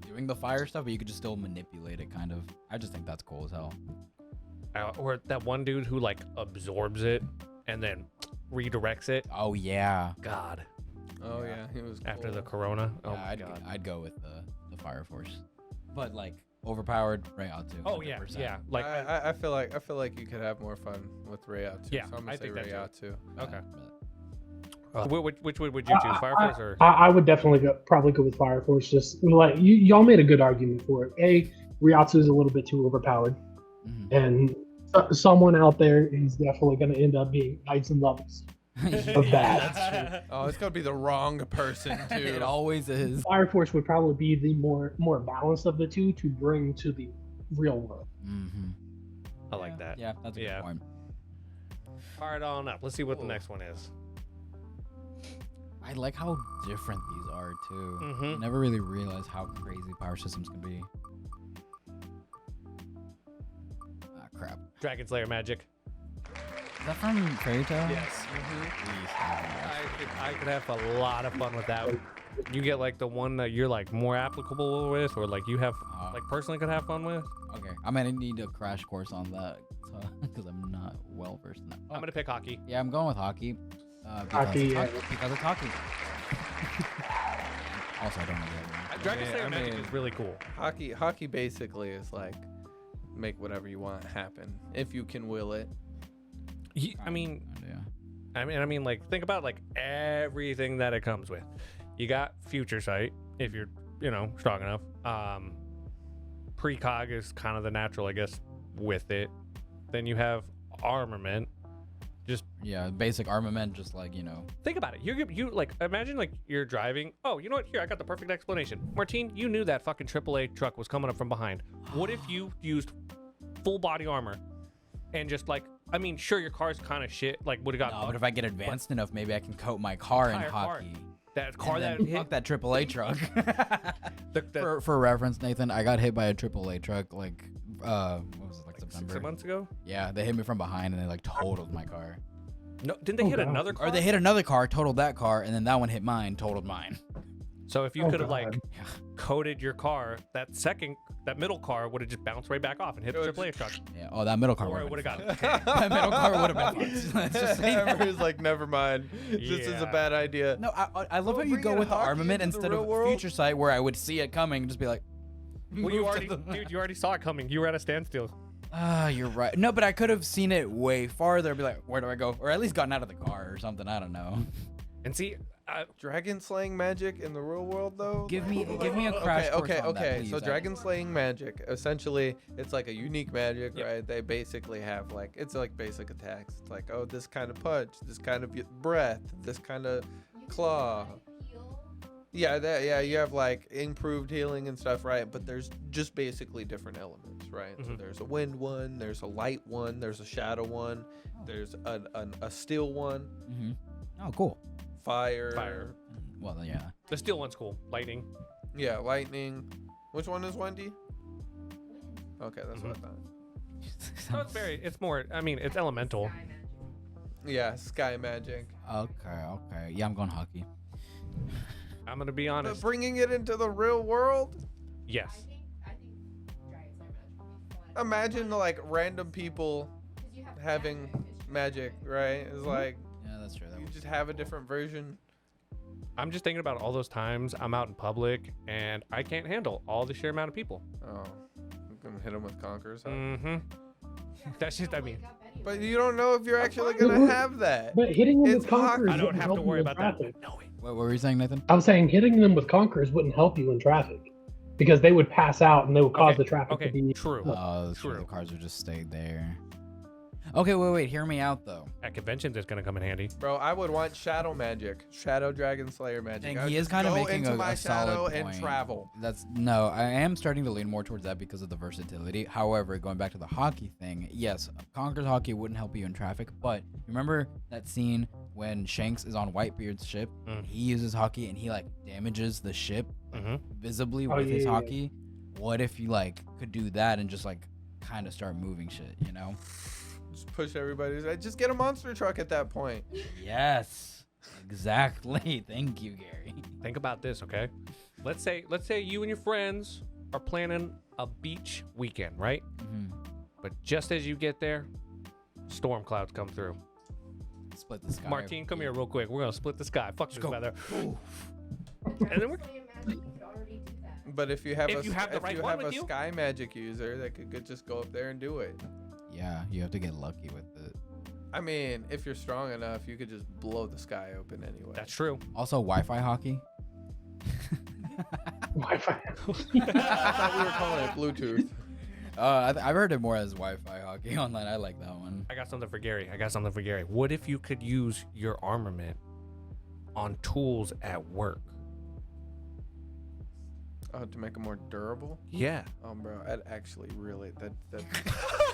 doing the fire stuff, but you could just still manipulate it kind of. I just think that's cool as hell. Or that one dude who like absorbs it and then redirects it. Oh yeah. God, oh Yeah. yeah, he was after the cool. corona. Oh Yeah, my God. I'd go with the fire force. But like overpowered Reiatsu. Oh yeah, 100%. yeah. Like, I feel like you could have more fun with Reiatsu. Yeah, so I'm gonna I say think that too. Reiatsu. okay. Yeah. Which would you choose, Fire Force or? I would definitely probably go with Fire Force. Just like y'all made a good argument for it. Ryatsu is a little bit too overpowered, Mhm. and someone out there is definitely going to end up being Knights and Levels. Yeah, bad. that's true. Oh, it's gonna be the wrong person too. It always is. Fire Force would probably be the more balanced of the two to bring to the real world. Mm-hmm. I like that. Yeah, that's a Yeah. good point. Fire it on up. Let's see what the Cool. next one is. I like how different these are too. Mhm. You never really realize how crazy power systems can be. Ah, crap. Dragon Slayer magic. Is that from Fairy Tail? Yes. I could have a lot of fun with that. You get like the one that you're like more applicable with, or like you have like personally could have fun with. Okay, I'm gonna need a crash course on that because I'm not well versed in that. I'm gonna pick hockey. Yeah, I'm going with hockey. Hockey, yeah. Because it's hockey. Also, I don't know the other Dragon Yeah, Slayer I magic mean- is really cool. Hockey basically is like make whatever you want happen if you can will it. I one. mean, Yeah. like think about like everything that it comes with. You got future sight if you're, strong enough. Precog is kind of the natural, I guess, with it. Then you have armament. Yeah, basic armament, just like, Think about it. You like imagine like you're driving. Oh, you know what? Here, I got the perfect explanation. Martine, you knew that fucking AAA truck was coming up from behind. What if you used full body armor and just like, sure, your car's kind of shit. Like, would have got no, but if I get advanced enough, maybe I can coat my car in Entire car. hockey. that car And that then hit fuck that AAA truck. the for reference, Nathan, I got hit by a AAA truck like what was it, like September? 6 months ago. Yeah, they hit me from behind and they like totaled my car. No, didn't they Oh, hit God. another car? Or they hit another car, totaled that car, and then that one hit mine, totaled mine. So if you Oh, could have God. like Yeah. coated your car, that middle car would have just bounced right back off and hit the It would AAA truck, Yeah. Oh, that middle car or it would would have have been got. That middle car would have been fucked. Let's just say that. Everybody's like, never mind. This is a Yeah. bad idea. No, I love Oh, how you bring go in with the hockey armament into the instead real of world? future sight, where I would see it coming and just be like, Well, you move to already, the- dude, you already saw it coming. You were at a standstill. Ah, you're right. No, but I could have seen it way farther. Be like, where do I go? Or at least gotten out of the car or something. I don't know. And see, Dragon slaying magic in the real world, though. Give me a crash course Okay. on that, So please. dragon slaying magic, essentially, it's like a unique magic, Yep. right? They basically have like it's like basic attacks. It's like, oh, this kind of punch, this kind of breath, this kind of claw. Yeah, you have like improved healing and stuff, right? But there's just basically different elements, right? So Mhm. there's a wind one, there's a light one, there's a shadow one, there's a steel one, Mm-hmm. Oh, cool. fire. Well, yeah. the steel one's cool. Lightning. Yeah, lightning. Which one is Wendy? Okay, that's what I thought. So it's very. It's more. I mean, it's elemental. Yeah, sky magic. Okay. Yeah, I'm going hockey. I'm gonna be But honest. bringing it into the real world, Yes. imagine like random people having magic, right? It's like Yeah, that's true. That you was- just have a different version. I'm just thinking about all those times I'm out in public and I can't handle all the sheer amount of people. Oh, I'm gonna hit them with conquers. Huh? Mm-hmm. That's just. I mean, But you don't know if you're actually gonna have that. But hitting them It's with conquerors I don't wouldn't have to help worry you in about that. traffic. No way. What were you saying, Nathan? I'm saying hitting them with conquerors wouldn't help you in traffic because they would pass out and they would cause Okay, the traffic Okay. to be. True. Oh, that's true. True. The cars would just stay there. Okay, wait. Hear me out, though. At conventions, it's gonna come in handy. Bro, I would want shadow magic, shadow dragon slayer magic. Dang, I'd he is just kinda go making into a my solid shadow and point. travel. No, I am starting to lean more towards that because of the versatility. However, going back to the hockey thing, yes, Conquer's hockey wouldn't help you in traffic, but remember that scene when Shanks is on Whitebeard's ship? Mm. He uses hockey and he like damages the ship Mm-hmm. visibly Oh, with his yeah. hockey. What if you like could do that and just like kind of start moving shit, you know? Just push everybody's. Just get a monster truck at that point. Yes. Exactly. Thank you, Gary. Think about this, okay? Let's say you and your friends are planning a beach weekend, right? Mhm. But just as you get there, storm clouds come through. Split the sky. Martine, come here real quick. We're gonna split the sky. Fuck this go. weather. And then we're But if you have If you have the right one with you? sky magic user that could just go up there and do it. Yeah, you have to get lucky with it. I mean, if you're strong enough, you could just blow the sky open anyway. that's true. Also, Wi-Fi hockey. Wi-Fi. I thought we were calling it Bluetooth. I've heard it more as Wi-Fi hockey online. I like that one. I got something for Gary. What if you could use your armament on tools at work? Oh, to make it more durable? Yeah. Oh, bro, that actually really that's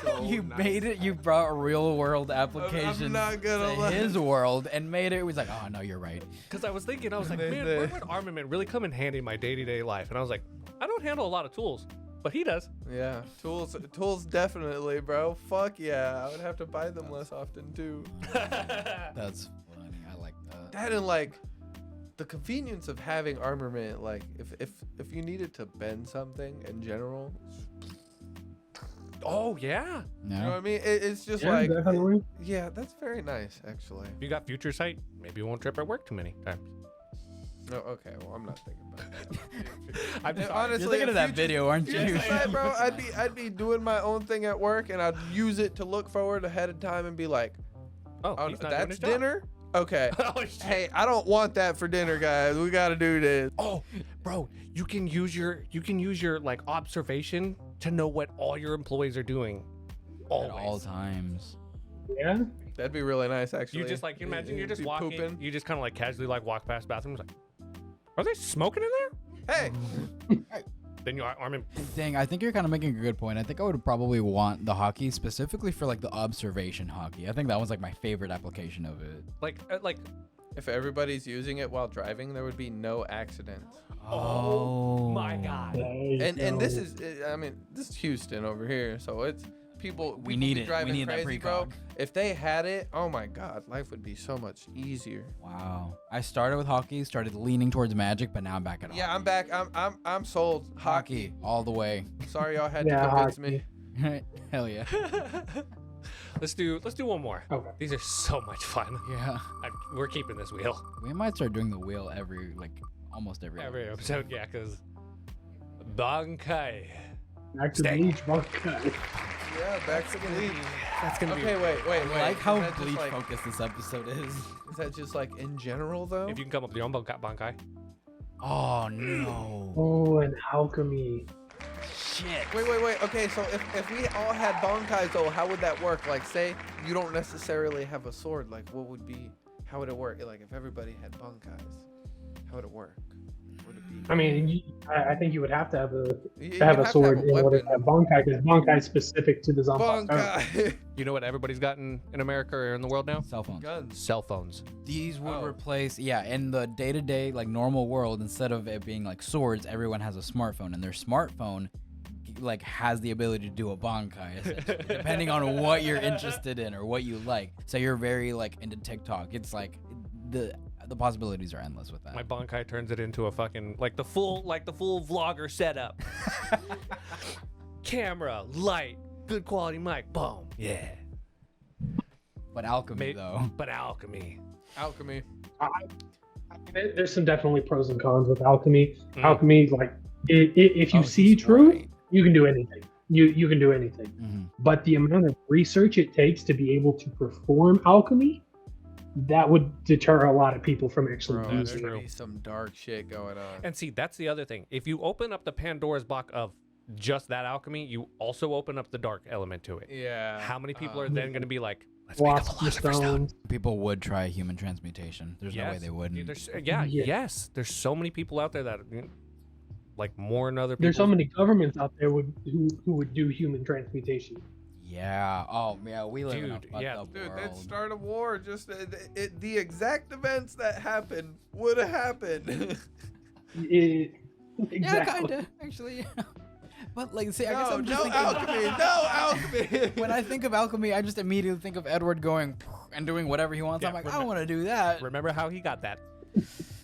so You nice. made it. You brought real world applications not gonna to lie. his world and made it. It was like, oh no, you're right. Because I was thinking, I was like, They- man, they- where would armament really come in handy in my day-to-day life? And I was like, I don't handle a lot of tools, but he does. Yeah, tools definitely, bro. Fuck yeah, I would have to buy them less often too. That's funny. I like that. That and like the convenience of having armament, like if you needed to bend something in general, Oh yeah. you know what No. I mean? It's just Yeah, like, definitely. yeah, that's very nice actually. If you got future sight, maybe you won't trip at work too many times. No, okay, well I'm not thinking about that. I'm And sorry. honestly, You're thinking of that future- video, aren't you? future sight, bro, I'd be doing my own thing at work, and I'd use it to look forward ahead of time and be like, Oh, oh, he's not doing that's his job. dinner. Okay. Oh, shit. Hey, I don't want that for dinner, guys. We got to do this. Oh, bro, you can use your like observation to know what all your employees are doing. Always. At all times. Yeah. That'd be really nice, actually. You just like you imagine you're just Be walking. pooping. You just kind of like casually like walk past bathrooms like, are they smoking in there? Hey, Then you arm him. Dang, I think you're kind of making a good point. I think I would probably want the hockey specifically for like the observation hockey. I think that was like my favorite application of it. Like if everybody's using it while driving, there would be no accidents. Oh my God. There you And this go. is, I mean, this is Houston over here, so it's people. We people need be it. We driving need that crazy, bro. precog. If they had it, oh my God, life would be so much easier. Wow. I started with hockey, started leaning towards magic, but now I'm back at Yeah, hockey. I'm back. I'm sold. Hockey all the way. Sorry, y'all had Yeah, to convince hockey. me. Hell yeah. let's do one more. Okay. These are so much fun. Yeah. We're keeping this wheel We might start doing the wheel almost every every episode. episode. Yeah, because Bankai. Back to Stay. the beach, Buckeye. Yeah, back to Bleach. That's gonna Okay, wait. I like how Is that just, bleach like, focused this episode is. Is that just like in general though? If you can come up with your own Bankai. Oh no. Oh, and alchemy. Shit. Wait. Okay, so if we all had bankais though, how would that work? Like, say you don't necessarily have a sword. Like, how would it work? Like, if everybody had bankais, how would it work? Would it be? I mean, I think you would have to have a You'd to have a to sword a in order to weapon. have Bankai, because Bankai is specific to the Zanpakuto. Bankai. You know what everybody's gotten in America or in the world now? Cell phones. Guns. Cell phones. These would Oh. replace, in the day-to-day, like normal world, instead of it being like swords, everyone has a smartphone, and their smartphone like has the ability to do a bankai, essentially, depending on what you're interested in or what you like. So you're very like into TikTok. It's like the possibilities are endless with that. My Bankai turns it into a fucking like the full vlogger setup. Camera, light, good quality mic, boom. Yeah. But alchemy, Made- though. But alchemy. Alchemy. There's some definitely pros and cons with alchemy. Mm. Alchemy, like if you Oh, see he's truth, right. you can do anything. You can do anything. Mhm. But the amount of research it takes to be able to perform alchemy, that would deter a lot of people from actually Bro, Yeah, there's that's using it. true. gonna be some dark shit going on. And see, that's the other thing. If you open up the Pandora's box of just that alchemy, you also open up the dark element to it. Yeah. How many people are then going to be like, let's Philosopher's make a philosopher's stone? stones. People would try human transmutation. There's no way they wouldn't. Yeah, Yeah. yes. There's so many people out there that like more than other people. There's so many governments out there who would do human transmutation. Yeah. Oh, yeah. We live in a Dude, fucked yeah. up Dude, world. they'd start a war. Just the exact events that happened would have happened. Exactly. Yeah, kinda. Actually, yeah. But like, see, I guess no, I'm just no thinking. alchemy. No alchemy. When I think of alchemy, I just immediately think of Edward going and doing whatever he wants. Yeah, I'm like, I don't want to do that. Remember how he got that?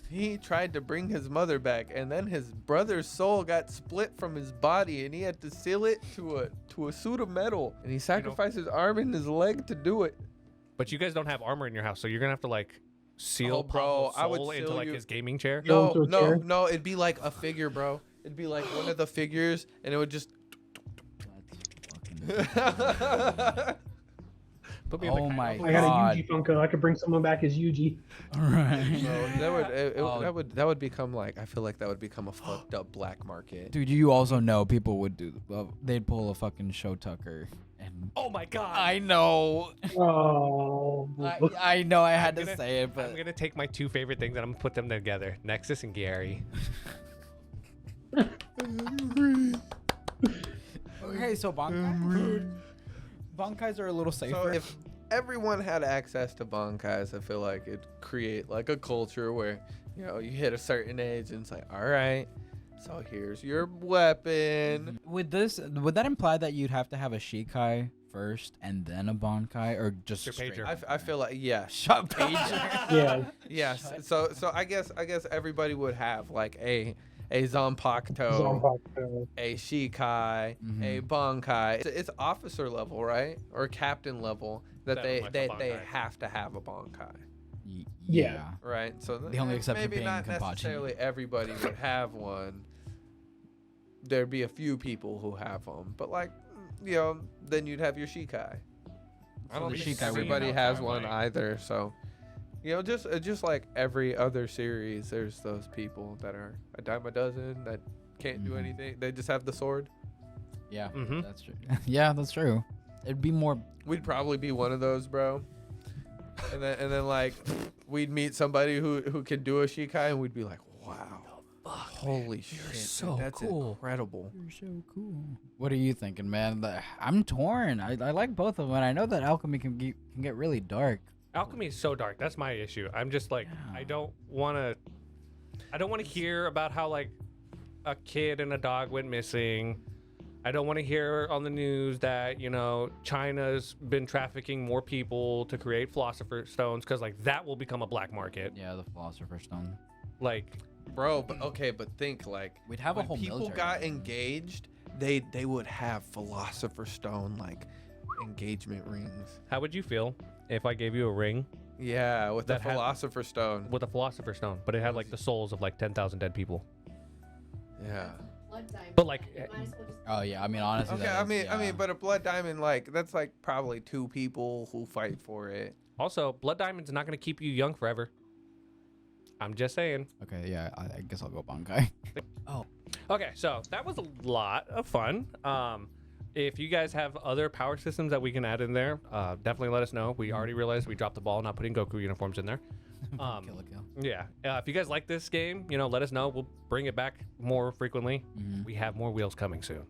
He tried to bring his mother back, and then his brother's soul got split from his body, and he had to seal it to a suit of metal. And he sacrificed his arm and his leg to do it. But you guys don't have armor in your house, so you're gonna have to like seal Oh, bro, Pablo's I would soul into seal like you- his gaming chair. Go into a chair. No, it'd be like a figure, bro. It'd be like one of the figures, and it would just. Put me in the Oh kind my of- I got God. a Yuji Funko. I could bring someone back as Yuji. Right. Bro, Oh. that would become like, I feel like that would become a fucked up black market. Dude, you also know people would do. They'd pull a fucking Show Tucker. And Oh my god! I know. Oh, I know. I had to gonna- say it, but I'm gonna take my two favorite things and I'm gonna put them together: Nexus and Gary. okay. So Bankais are a little safer. So if everyone had access to bankais, I feel like it'd create like a culture where, you know, you hit a certain age and it's like, all right, so here's your weapon. would that imply that you'd have to have a Shikai first and then a Bankai, or just Your straight pager. I feel like, yes. shot pager? yeah. Yes. So I guess everybody would have like a Zanpakuto, Zanpakuto. a Shikai, a Bankai. It's officer level, right? Or captain level that That they unlocks a they Bankai. have to have a Bankai. Yeah. Right. So The only exception maybe being not Kenpachi. necessarily everybody would have one. There'd be a few people who have them, but like, you know, then you'd have your Shikai. I don't the think Shikai would everybody be has that one way. either. So, you know, just like every other series, there's those people that are a dime a dozen that can't do Mhm. anything. They just have the sword. Yeah, Mhm. that's true. Yeah, that's true. It'd be more. We'd probably be one of those, bro. And then like we'd meet somebody who could do a Shikai, and we'd be like, wow, holy shit, dude, so that's cool. incredible. You're so cool. What are you thinking, man? I'm torn. I like both of them, and I know that alchemy can get really dark. Alchemy is so dark. That's my issue. I'm just like, Yeah. I don't want to hear about how like a kid and a dog went missing. I don't want to hear on the news that, you know, China's been trafficking more people to create philosopher's stones, because like that will become a black market. Yeah, the Philosopher's Stone. Like, Bro, but okay, but think like We'd have a when whole people military got behind them. engaged, they would have Philosopher's Stone like engagement rings. how would you feel if I gave you a ring Yeah, with the That had- Philosopher's Stone. with a philosopher's stone, but it had like the souls of like 10,000 dead people? Yeah. But like, Oh yeah, I mean honestly. Okay, that is- I mean, yeah. but a blood diamond, like that's like probably 2 people who fight for it. also, blood diamond's not going to keep you young forever. I'm just saying. Okay, yeah, I guess I'll go Bankai. Okay, so that was a lot of fun. If you guys have other power systems that we can add in there, definitely let us know. We already realized we dropped the ball not putting Goku uniforms in there. Kill a kill. Yeah, if you guys like this game, let us know. We'll bring it back more frequently. Mhm. We have more wheels coming soon.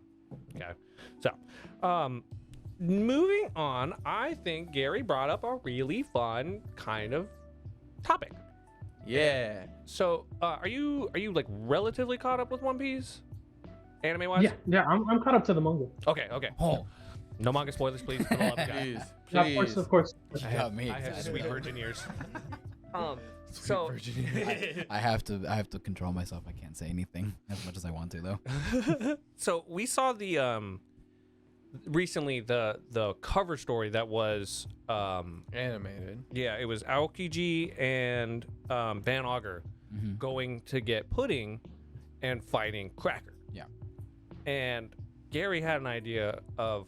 Okay, so moving on, I think Gary brought up a really fun kind of topic. Yeah. So, are you like relatively caught up with One Piece, anime wise? Yeah, I'm caught up to the manga. Okay. Oh, No manga spoilers, please. For the love of God. Please. Yeah, Please. of course. you got me I have excited. sweet virgin ears. Sweet So virgin. I have to control myself. I can't say anything as much as I want to though. so we saw the recently the cover story that was Animated. yeah, it was Aokiji and Van Augur Mhm. going to get Pudding and fighting Cracker. Yeah. And Gary had an idea of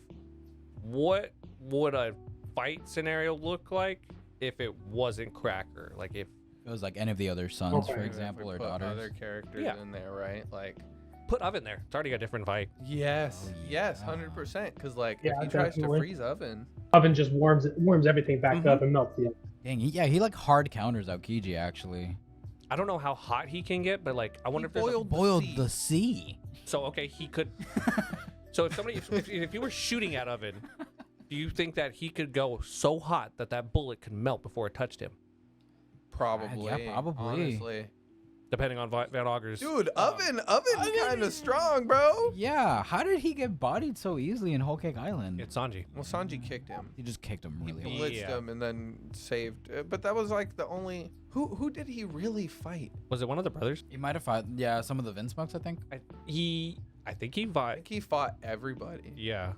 what would a fight scenario look like if it wasn't Cracker, like if It was like any of the other sons, Okay. for If example, we or put daughters. Other characters Yeah. in there, right? Like. put Oven there. It's already got a different fight. Yes. Oh, Yes. yeah. 100%. Because like Yeah, if he tries to definitely. freeze Oven. Oven just warms everything back Mhm. up and melts the oven. Dang, he like hard counters Aokiji actually. I don't know how hot he can get, but like I wonder if there's Boiled sea. the sea. so okay, he could. So if somebody, if you were shooting at Oven, do you think that he could go so hot that that bullet could melt before it touched him? Probably. probably. Honestly. Depending on Van Augur's. Dude, um, Oven's kind of strong, bro. Yeah, how did he get bodied so easily in Whole Cake Island? It's Sanji. Well, Sanji kicked him. He just kicked him He really beat- hard. blitzed Yeah. him and then saved. But that was like the only. Who did he really fight? Was it one of the brothers? He might have fought, yeah, some of the Vince Smokes, I think. I think he I fought. think he fought everybody. Yeah.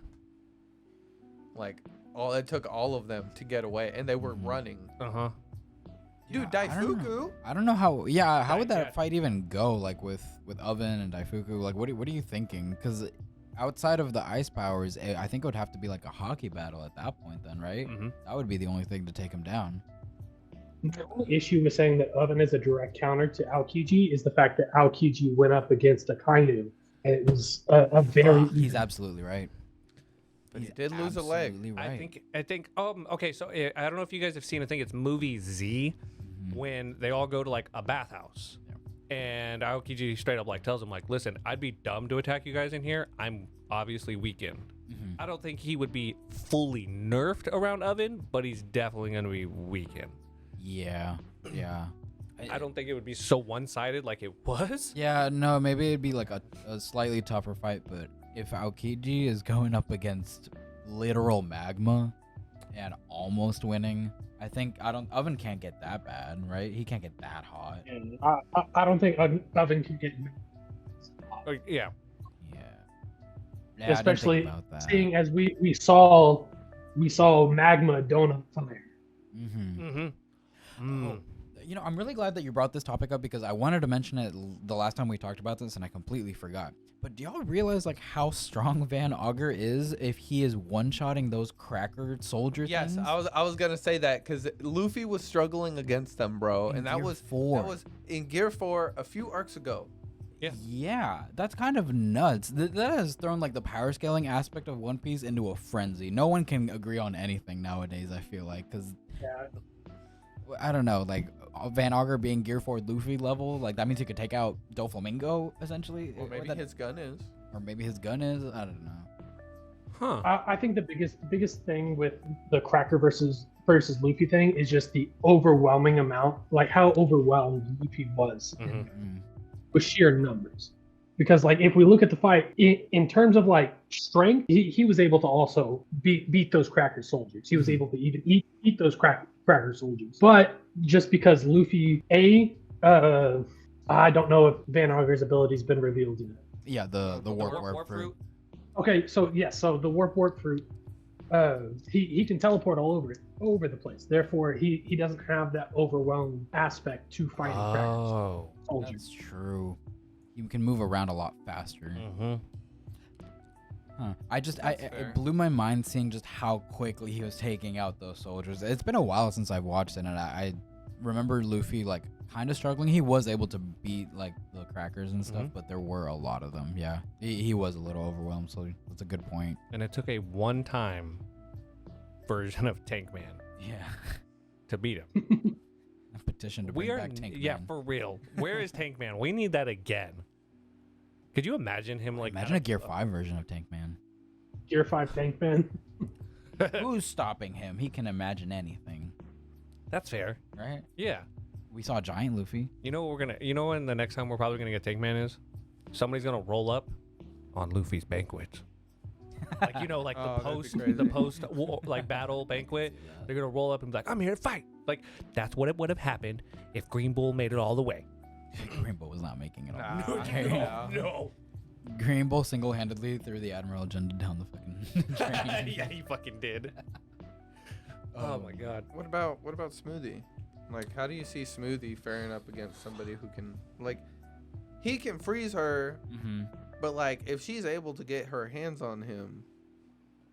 Like it took all of them to get away, and they were Mhm. running. Uh huh. Dude, Yeah, I don't know. Daifuku. I don't know how. Yeah, how would Yeah. that fight even go? Like with Oven and Daifuku. Like, what are you thinking? Because outside of the ice powers, I think it would have to be like a hockey battle at that point. Then, right? Mm-hmm. That would be the only thing to take him down. The only issue with saying that Oven is a direct counter to Aokiji is the fact that Aokiji went up against Akainu, and it was a very He's absolutely right. But he He's did lose a leg. absolutely Right. I think. Okay. So I don't know if you guys have seen. I think it's movie Z Mhm. when they all go to like a bathhouse, and Aokiji straight up like tells him like, "Listen, I'd be dumb to attack you guys in here. I'm obviously weakened." Mhm. I don't think he would be fully nerfed around Oven, but he's definitely going to be weakened. Yeah. Yeah. I don't think it would be so one-sided like it was. Yeah, no, maybe it'd be like a slightly tougher fight, but if Aokiji is going up against literal magma and almost winning, I think Oven can't get that bad, right? He can't get that hot. And I don't think Oven can get, Yeah. Yeah. Yeah, especially I didn't think about that. seeing as we saw magma donut fire. Mm-hmm. Mm-hmm. Oh, you know, I'm really glad that you brought this topic up because I wanted to mention it the last time we talked about this and I completely forgot. But do y'all realize like how strong Van Augur is if he is one-shotting those cracker soldier Yes, things? I was gonna say that because Luffy was struggling against them, bro, In and that Gear was 4. that was in Gear 4 a few arcs ago. Yeah. Yeah, that's kind of nuts. That has thrown like the power scaling aspect of One Piece into a frenzy. No one can agree on anything nowadays, I feel like, because Yeah. I don't know, like Van Augur being Gear 4 Luffy level, like that means he could take out Doflamingo essentially. Or maybe his gun is. or maybe his gun is. I don't know. Huh. I think the biggest thing with the Cracker versus Luffy thing is just the overwhelming amount, like how overwhelmed Luffy was Mhm. Mm. with sheer numbers. Because like if we look at the fight in terms of like strength, he was able to also beat those Cracker soldiers. He was able to even eat those Cracker soldiers. But just because Luffy, I don't know if Van Augur's ability's been revealed yet. Yeah, the warp fruit. Okay, so yes, so the warp fruit, he can teleport all over the place. Therefore, he doesn't have that overwhelming aspect to fighting Cracker Oh. soldiers. That's true. you can move around a lot faster. Mm-hmm. Huh. That's fair. It blew my mind seeing just how quickly he was taking out those soldiers. It's been a while since I've watched it, and I remember Luffy like kind of struggling. He was able to beat like the crackers and stuff, but there were a lot of them. Yeah, he was a little overwhelmed, so that's a good point. And it took a one-time version of Tank Man Yeah, to beat him. a petition to bring back Tank yeah, Man. for real. Where is Tank Man? We need that again. Could you imagine him like Imagine a Gear 5 version of Tank Man. Gear 5 Tank Man. Who's stopping him? He can imagine anything, That's fair. right? Yeah. We saw Giant Luffy. You know what when the next time we're probably gonna get Tank Man is? Somebody's gonna roll up on Luffy's banquet. Like like Oh, that'd be the crazy. post like battle banquet. They're gonna roll up and be like, I'm here to fight. Like that's what it would have happened if Green Bull made it all the way. Green Bull was not making it all. Nah, Okay. No. Green Bull single-handedly threw the Admiral agenda down the fucking drain. Yeah, he fucking did. Oh my god. What about Smoothie? Like, how do you see Smoothie faring up against somebody who can like, he can freeze her, Mm-hmm. but like if she's able to get her hands on him,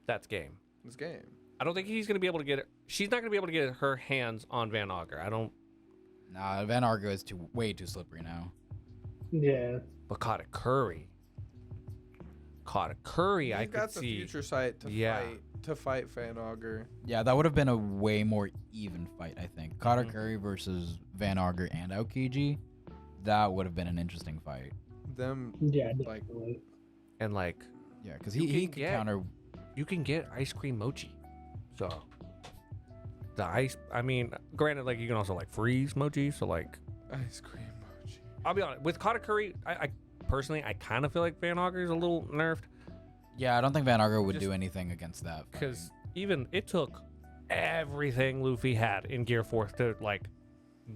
That's game. it's game. I don't think he's gonna be able to get it. She's not gonna be able to get her hands on Van Auger. I don't. Nah, Van Argo is way too slippery now. Yeah. But Kata Curry. I He's could got the see. future sight Yeah. to fight Van Auger. Yeah, that would have been a way more even fight, I think. Carter Mhm. Curry versus Van Arger and Aokiji. That would have been an interesting fight. Them Yeah, like definitely. And like, Yeah, because You he can could get- counter. you can get ice cream mochi. So the ice. I mean, granted, like you can also like freeze mochi. So like, ice cream mochi. I'll be honest with Kata Curry. I personally, I kind of feel like Van Auger is a little nerfed Yeah, I don't think Van Arger would Just- do anything against that. because even it took everything Luffy had in Gear 4 to like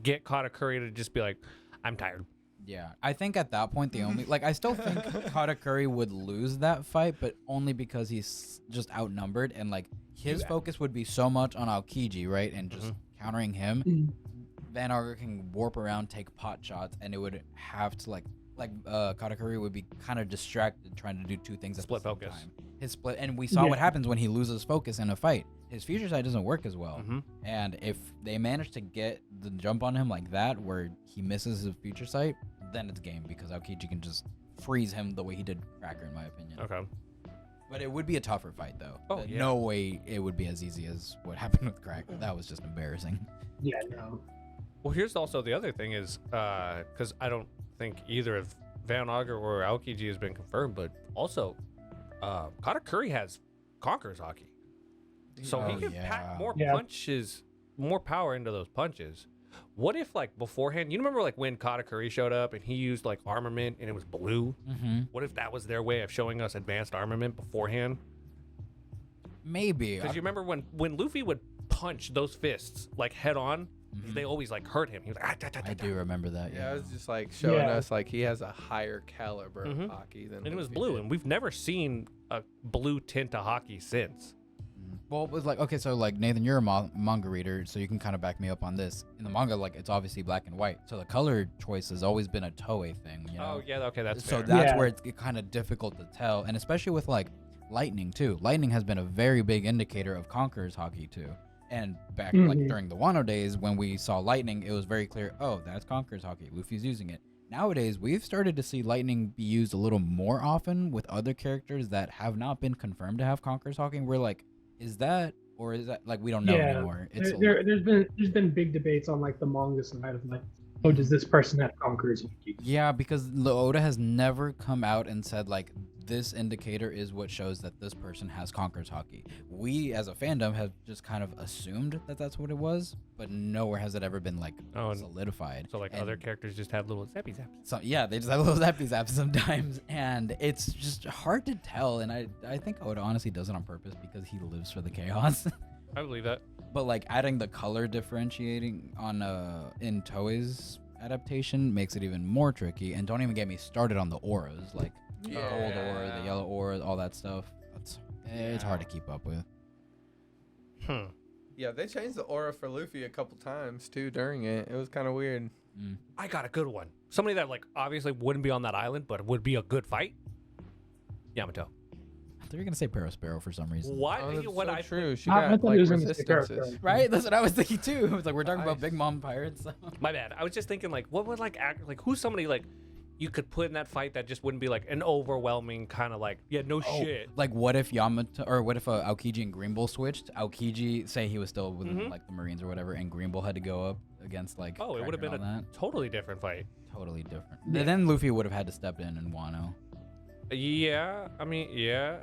get Kata Curry to just be like, I'm tired. Yeah, I think at that point the only I still think Kata Curry would lose that fight, but only because he's just outnumbered and like his Yeah. focus would be so much on Aokiji, right, and just countering him. Mhm. Van Arger can warp around, take pot shots, and it would have to Kata Curry would be kind of distracted trying to do two things at Split the same focus. time. His split, and we saw what Yeah. happens when he loses focus in a fight. His future sight doesn't work as well. Mhm. And if they manage to get the jump on him like that, where he misses his future sight, then it's game because Aokiji can just freeze him the way he did Cracker, in my opinion. Okay. But it would be a tougher fight, though. Oh, yeah. No way it would be as easy as what happened with Cracker. That was just embarrassing. Yeah, no. Well, here's also the other thing is because I don't think either of Van Auger or Aokiji has been confirmed, but also Kata Curry has Conqueror's Haki. So Oh, he can yeah. pack more Yeah. punches, more power into those punches. What if like beforehand, you remember like when Kata Curry showed up and he used like armament and it was blue? Mm-hmm. What if that was their way of showing us advanced armament beforehand? Maybe. Because you remember when Luffy would punch those fists like head on, Mhm. they always like hurt him. He was like, ah, da, da, da, I da." do remember that. Yeah, Yeah. it's just like showing Yeah. us like he has a higher caliber Mhm. of hockey than And it was Luffy blue, did. and we've never seen a blue tint to hockey since. Well, it was like, okay, so like Nathan, you're a manga reader, so you can kind of back me up on this. In the manga, like it's obviously black and white, so the color choice has always been a Toei thing, you know. Oh yeah, okay, that's so fair. that's Yeah. where it's kind of difficult to tell, and especially with like lightning too. Lightning has been a very big indicator of Conqueror's Haki too. And back like Mhm. during the Wano days when we saw lightning, it was very clear. Oh, that's Conqueror's Haki. Luffy's using it. Nowadays, we've started to see lightning be used a little more often with other characters that have not been confirmed to have Conqueror's Haki. We're like, is that or is that like we don't know Yeah. anymore? It's There's been big debates on like the manga side of like, oh, does this person have Conqueror's Haki? Yeah, because Oda has never come out and said like this indicator is what shows that this person has Conqueror's Haki. We as a fandom have just kind of assumed that that's what it was, but nowhere has it ever been like Oh, and solidified. so like And other characters just have little zappy zaps. so yeah, they just have little zappy zaps sometimes, and it's just hard to tell. And I think Oda honestly does it on purpose because he lives for the chaos. I believe that. But like adding the color differentiating on in Toei's adaptation makes it even more tricky. And don't even get me started on the auras, like the gold aura, the yellow aura, all that stuff. It's hard to keep up with. Hmm. Yeah, they changed the aura for Luffy a couple times too during it. It was kind of weird. I got a good one. Somebody that like obviously wouldn't be on that island, but would be a good fight. Yamato. I thought you were gonna say Perospero for some reason. What? Oh, that's What so I true. She I got thought like he was gonna say resistances. Right? That's what I was thinking too. It was like we're talking about Nice. Big Mom pirates. My bad. I was just thinking like, what would like act like? Who's somebody like you could put in that fight that just wouldn't be like an overwhelming kind of like, yeah, no shit. Like what if Yamato or what if Aokiji and Green Bull switched? Aokiji, say he was still within like the Marines or whatever, and Green Bull had to go up against like. Oh, it would have Cracker been and all a totally different fight. that. Totally different. Yeah. Then Luffy would have had to step in and Wano. Yeah, I mean, yeah.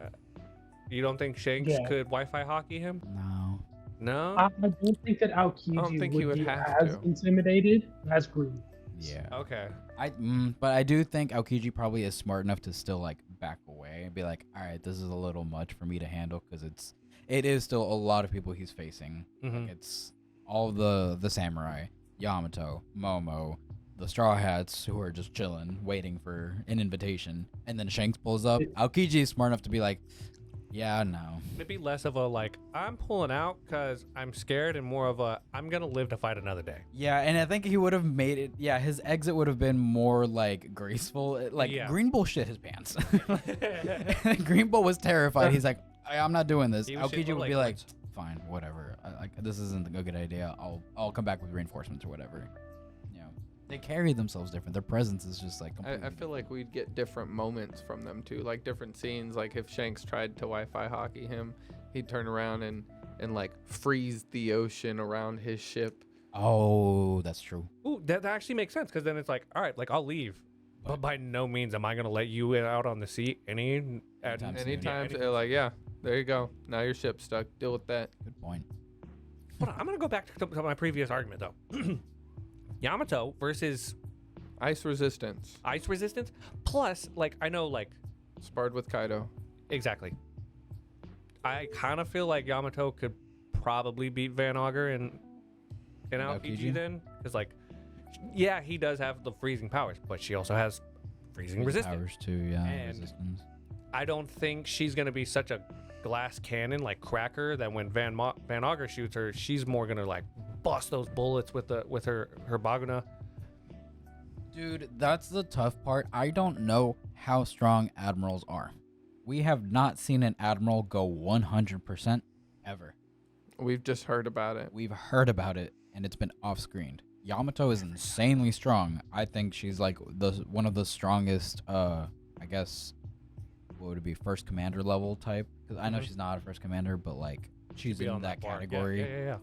You don't think Shanks Yeah. could Wi-Fi hockey him? No. No. I don't think that Aokiji I don't think he would be have as to. intimidated as Green. Yeah. Okay. But I do think Aokiji probably is smart enough to still like back away and be like, all right, this is a little much for me to handle because it is still a lot of people he's facing. Mhm. Like it's all the samurai, Yamato, Momo, the Straw Hats who are just chilling, waiting for an invitation, and then Shanks pulls up. Aokiji is smart enough to be like, yeah, no. It'd be less of a like I'm pulling out because I'm scared, and more of a I'm gonna live to fight another day. Yeah, and I think he would have made it. Yeah, his exit would have been more like graceful. Like Yeah. Green Bull shit his pants. Green Bull was terrified. He's like, I'm not doing this. He was shitting Aokiji would be like, Lakers. fine, whatever. This isn't a good idea. I'll come back with reinforcements or whatever. You know, they carry themselves different. Their presence is just like. I completely feel like we'd get different moments from them too, like different scenes. Like if Shanks tried to Wi-Fi hockey him, he'd turn around and like freeze the ocean around his ship. Oh, that's true. Ooh, that actually makes sense because then it's like, all right, like I'll leave, but by no means am I gonna let you out on the sea Anytime soon. Anytime, any- they're like, yeah, there you go. Now your ship's stuck. Deal with that. Good point. Hold on, I'm gonna go back to my previous argument though. Yamato versus Ice resistance. ice resistance, plus like I know like Sparred with Kaido. exactly. I kind of feel like Yamato could probably beat Van Auger and Aokiji Aokiji? then, because like, yeah, he does have the freezing powers, but she also has freezing resistance. Powers too, yeah. And- Resistance. I don't think she's gonna be such a glass cannon like Cracker that when Van Auger shoots her, she's more gonna like bust those bullets with her Baguna. Dude, that's the tough part. I don't know how strong admirals are. We have not seen an admiral go 100% ever. We've just heard about it. We've heard about it, and it's been off-screened. Yamato is insanely strong. I think she's like one of the strongest. I guess what would it be? First commander level type? Because I know Mhm. she's not a first commander, but like she's Be in on that bar. Yeah, category. Yeah.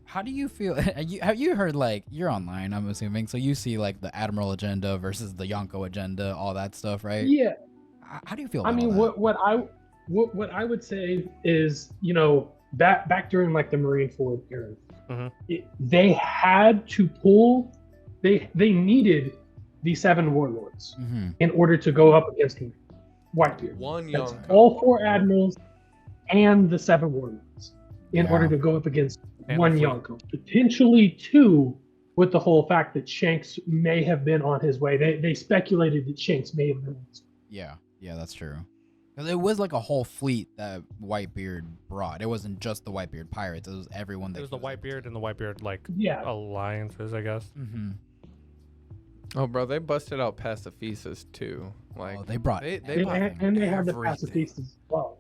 How do you feel? Have you heard like you're online? I'm assuming, so you see like the admiral agenda versus the Yonko agenda, all that stuff, right? Yeah, How do you feel? I About mean, all that? what I would say is, back during like the Marineford era, Mhm. they had to pull, they needed the seven warlords Mhm. in order to go up against Whitebeard. One That's young. all four admirals and the seven warlords in Yeah. order to go up against And one the fleet. Yonko, potentially two, with the whole fact that Shanks may have been on his way. They speculated that Shanks may have been on his way. Yeah, that's true. Because it was like a whole fleet that Whitebeard brought. It wasn't just the Whitebeard pirates. It was everyone that It was the able Whitebeard to- and the Whitebeard like Yeah, alliances, I guess. Mhm. Oh, bro, they busted out pacifistas too. Like Oh, they brought. they and, bought and they had the everything. pacifistas as well.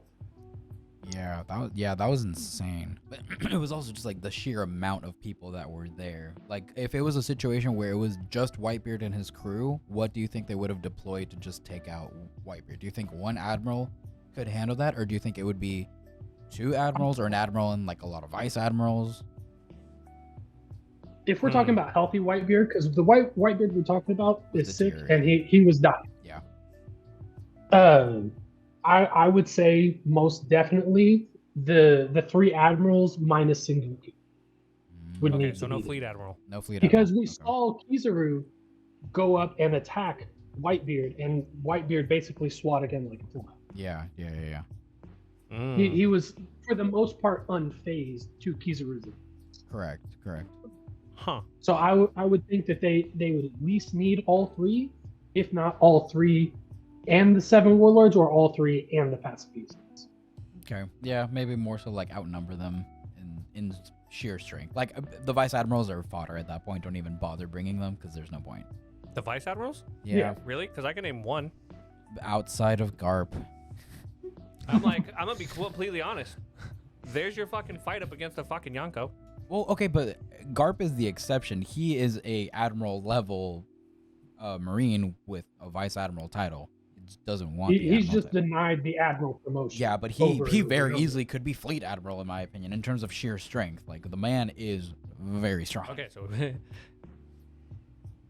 That was insane. But it was also just like the sheer amount of people that were there. Like if it was a situation where it was just Whitebeard and his crew, what do you think they would have deployed to just take out Whitebeard? Do you think one admiral could handle that, or do you think it would be two admirals or an admiral and like a lot of vice admirals? If we're talking about healthy Whitebeard, because the Whitebeard we're talking about is sick and he was dying. Yeah. I would say most definitely the three admirals minus Sengoku would Okay, need so to no be there. fleet admiral. No fleet Because we admiral. Okay. saw Kizaru go up and attack Whitebeard, and Whitebeard basically swatted him like a fly. Yeah. He was, for the most part, unfazed to Kizaru's. Correct. Huh. So I would think that they would at least need all three, if not all three and the seven warlords, or all three and the pacifistas. Okay. Yeah, maybe more so like outnumber them in sheer strength. Like the vice admirals are fodder at that point. Don't even bother bringing them because there's no point. The vice admirals? Yeah. Really? Because I can name one. Outside of Garp. I'm gonna be completely honest. There's your fucking fight up against a fucking Yonko. Well, okay, but Garp is the exception. He is a admiral level Marine with a vice admiral title. He just doesn't want. the He's admiral just title. denied the admiral promotion. Yeah, but he over and over very and over. easily could be fleet admiral in my opinion in terms of sheer strength. Like the man is very strong. Okay,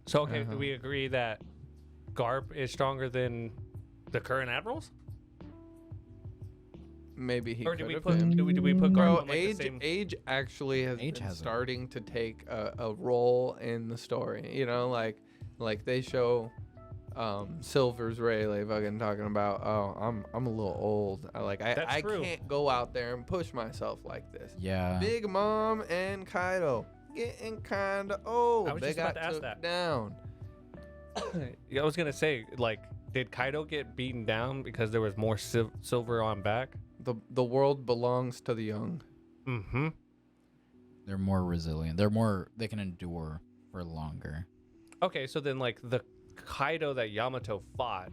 so okay, do we agree that Garp is stronger than the current admirals? Maybe he Or do could we have put been. do we put Garp Bro, on like age the same? age actually has Age been has a- starting to take a role in the story. You know, like they show Silver's Rayleigh fucking talking about, oh, I'm a little old. That's I true. can't go out there and push myself like this. Yeah. Big Mom and Kaido getting kinda old. I was They just about got to ask took that. down. I was gonna say, like, did Kaido get beaten down because there was more silver on back? The world belongs to the young. Mm-hmm. They're more resilient. They can endure for longer. Okay, so then like the Kaido that Yamato fought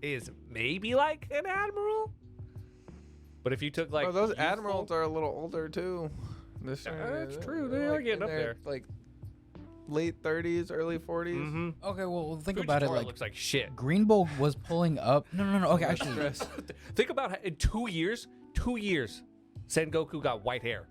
is maybe like an admiral, but if you took like oh, those youthful- admirals are a little older too. That's true. They are getting in up their, there. like late 30s, early 40s. Mm-hmm. Okay, well think about it. Like looks like shit. Green Bull was pulling up. No. Okay, actually, Stress. Think about how in 2 years, Sengoku got white hair.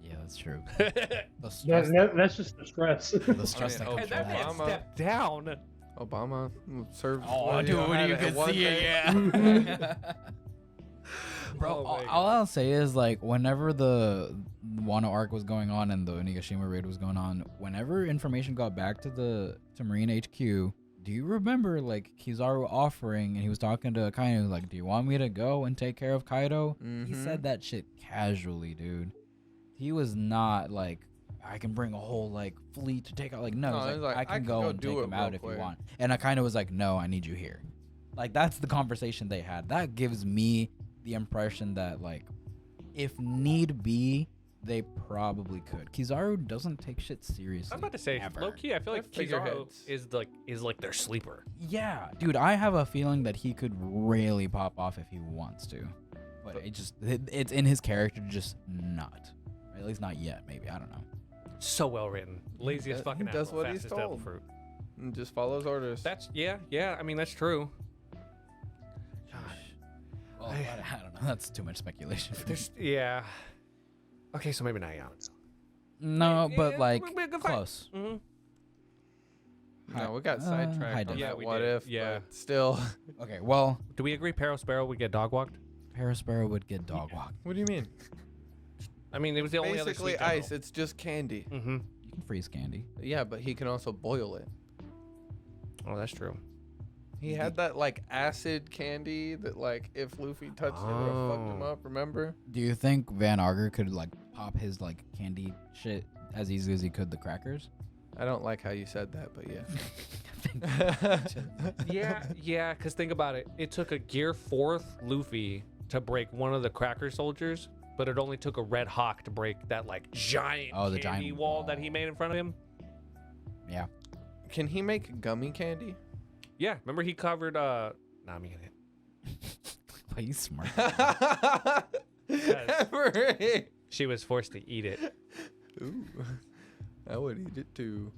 yeah, that's true. The stress, That's just the stress. the stress I mean, that And comes that from man that. Obama. stepped down. Obama served. Oh, dude, had you it can one see it, day. yeah. Bro, Oh my all I'll say is like whenever the Wano arc was going on and the Onigashima raid was going on, whenever information got back to Marine HQ, do you remember like Kizaru offering and he was talking to Akainu like, "Do you want me to go and take care of Kaido?" He Mhm. said that shit casually, dude. He was not like, I can bring a whole like fleet to take out. Like, no, No, he's he's like, like, I can go and do take it him out real if quick. you want. And Akainu was like, no, I need you here. Like, that's the conversation they had. That gives me the impression that like, if need be, they probably could. Kizaru doesn't take shit seriously. I'm about to say, ever. low key, I feel like They're Kizaru figureheads. is like their sleeper. Yeah, dude, I have a feeling that he could really pop off if he wants to, but it's in his character to just not. At least not yet. Maybe, I don't know. So well written, laziest He fucking does apple, what he's fastest devil told. fruit. And just follows orders. That's yeah. I mean that's true. Well, I don't know. That's too much speculation. For me. There's yeah. Okay, so maybe not Yamato. No, Yeah, but like it'll be a good fight. close. Mm-hmm. no, we got Hi, sidetracked on Yeah, that we what did. if. Yeah. But still. Okay, well, Do we agree Sparrow would get dog walked? Parasparrow would get dog walked. What do you mean? I mean, it was the only other Basically sweet ice. It's just candy. Mm-hmm. You can freeze candy. Yeah, but he can also boil it. Oh, that's true. He had that like acid candy that like if Luffy touched it would have fucked him Oh. up. Remember? Do you think Van Auger could like pop his like candy shit as easily as he could the crackers? I don't like how you said that, but yeah. Yeah. Because think about it. It took a Gear 4th Luffy to break one of the Cracker Soldiers, but it only took a Red Hawk to break that like giant the candy giant wall that he wall. made in front of him. Yeah. Can he make gummy candy? Yeah, remember he covered Nami in it. But he's smart. Emery. She was forced to eat it. Ooh, I would eat it too.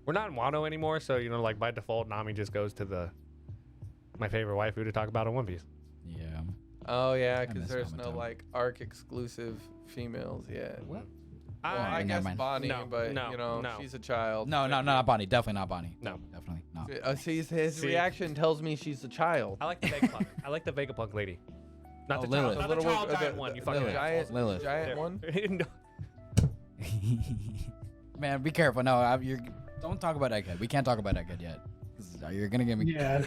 We're not in Wano anymore, so you know, like by default, Nami just goes to my favorite waifu to talk about in One Piece. Yeah. Oh yeah, I because miss there's no Yamato. like arc exclusive females yet. What? Well, Never I mind, guess never mind. Bonnie, No, but no, you know no. she's a child. No, not Bonnie. Definitely not Bonnie. No. Definitely not. See, his See? reaction tells me she's a child. I like the Vegapunk. I like the Vegapunk lady. Not Oh, the Lilith. child, not the Little child one- giant one. You the fucking giant, Lilith. giant one. No. Man, be careful. No, don't talk about Egghead. We can't talk about Egghead yet. 'Cause you're gonna get me. Yeah.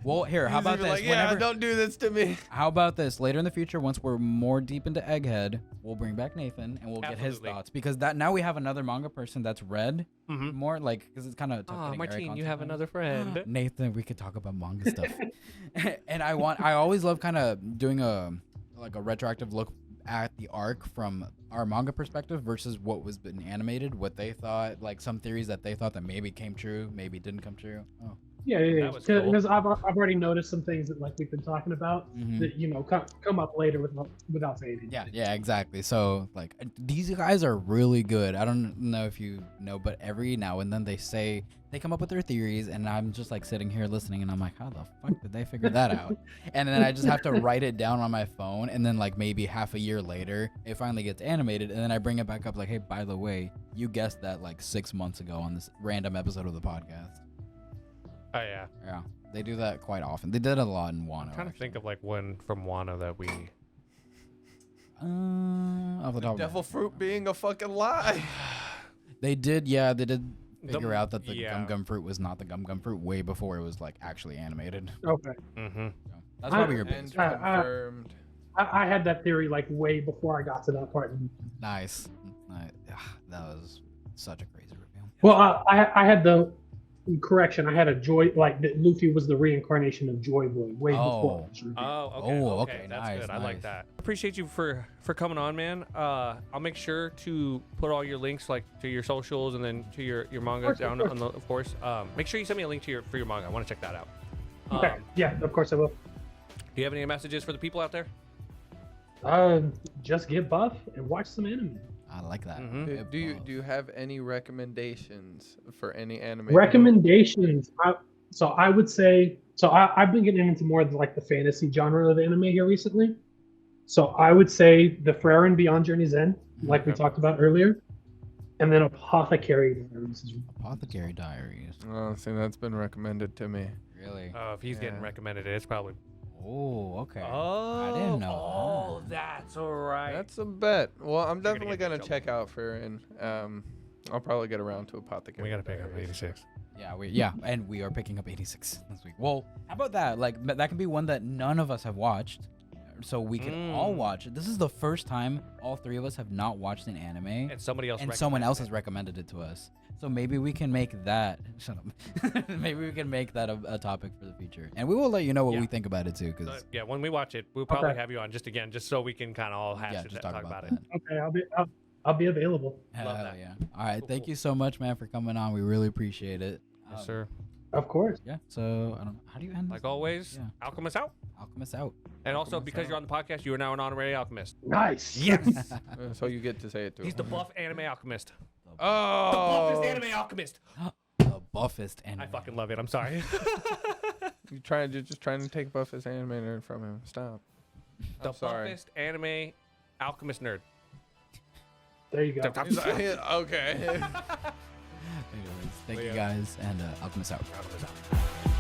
Well, here. How He's about even this? Like, yeah, Whenever- don't do this to me. How about this? Later in the future, once we're more deep into Egghead, we'll bring back Nathan and we'll get his Absolutely. thoughts because that now we have another manga person that's read Mm-hmm. more like because it's kind of. Oh, Martine, you have another friend. Nathan, we could talk about manga stuff. And I always love kind of doing a retroactive look at the arc from our manga perspective versus what was been animated, what they thought, like some theories that they thought that maybe came true, maybe didn't come true. Oh. Yeah. That was cool. Because I've already noticed some things that like we've been talking about Mhm. that come up later without saying anything. Yeah, exactly. So like these guys are really good. I don't know if you know, but every now and then they come up with their theories, and I'm just like sitting here listening, and I'm like, how the fuck did they figure that out? And then I just have to write it down on my phone, and then like maybe half a year later, it finally gets animated, and then I bring it back up like, hey, by the way, you guessed that like 6 months ago on this random episode of the podcast. Oh yeah. Yeah, they do that quite often. They did it a lot in Wano. I'm trying to think of like one from Wano that we. Off the top of my Devil head. fruit being a fucking lie. They did figure out that the yeah. Gum Gum fruit was not the Gum Gum fruit way before it was like actually animated. Okay. Mm-hmm. So that's probably your And biggest. confirmed. I had that theory like way before I got to that part. Nice. That was such a crazy reveal. Well, I had the correction. I had a Joy like that. Luffy was the reincarnation of Joy Boy way before. Oh. it was revealed. Oh, okay. Oh, okay. okay, That's nice, good. I like nice. that. Appreciate you for coming on, man. I'll make sure to put all your links like to your socials and then to your manga course, down of on the of course. Make sure you send me a link to your manga. I want to check that out. Okay. Yeah, of course I will. Do you have any messages for the people out there? Just get buff and watch some anime. I like that. Mhm. Good Do you buff. do you have any recommendations for any anime? Recommendations. I would say I've been getting into more of like the fantasy genre of anime here recently. So I would say The Frere and Beyond Journey's End, like we Okay. talked about earlier, and then Apothecary Diaries is Apothecary Diaries. Oh, see, that's been recommended to me. Really? If he's getting Yeah. recommended, it's probably. Oh, okay. Oh, I didn't know Oh, that. that's all right. That's a bet. Well, I'm gonna definitely get in gonna trouble. check out for and I'll probably get around to Apothecary. we gotta pick up Diaries. 86. Yeah, and we are picking up 86 this week. Well, how about that? Like that can be one that none of us have watched, so we can all Mm. watch it. This is the first time all three of us have not watched an anime, And somebody else. and someone else has recommended recommended it to us. So maybe we can make that. Shut up. Maybe we can make that a topic for the future, and we will let you know what Yeah. we think about it too. it. Because Yeah, when we watch it, we'll probably Okay. have you on just so we can kind of all hash yeah, it just and talk about it. that. okay. I'll be available. Love Hell that. yeah! All right, Cool, thank cool. you so much, man, for coming on. We really appreciate it. Yes, sir. Of course. Yeah. So I don't know. How do you end? Like this? always, Yeah. Alchemist out. Alchemist out. And also, Alchemist because out. you're on the podcast, you are now an honorary alchemist. Nice. Yes. So you get to say it too. He's the buff anime alchemist. Oh. The buffest anime alchemist. The buffest anime. I fucking love it. I'm sorry. You're just trying to take Buffett's animator from him. Stop. The I'm sorry. buffest anime alchemist nerd. There you go. Okay. Anyways, thank you Yeah. guys, and Alchemist out. Alchemist out.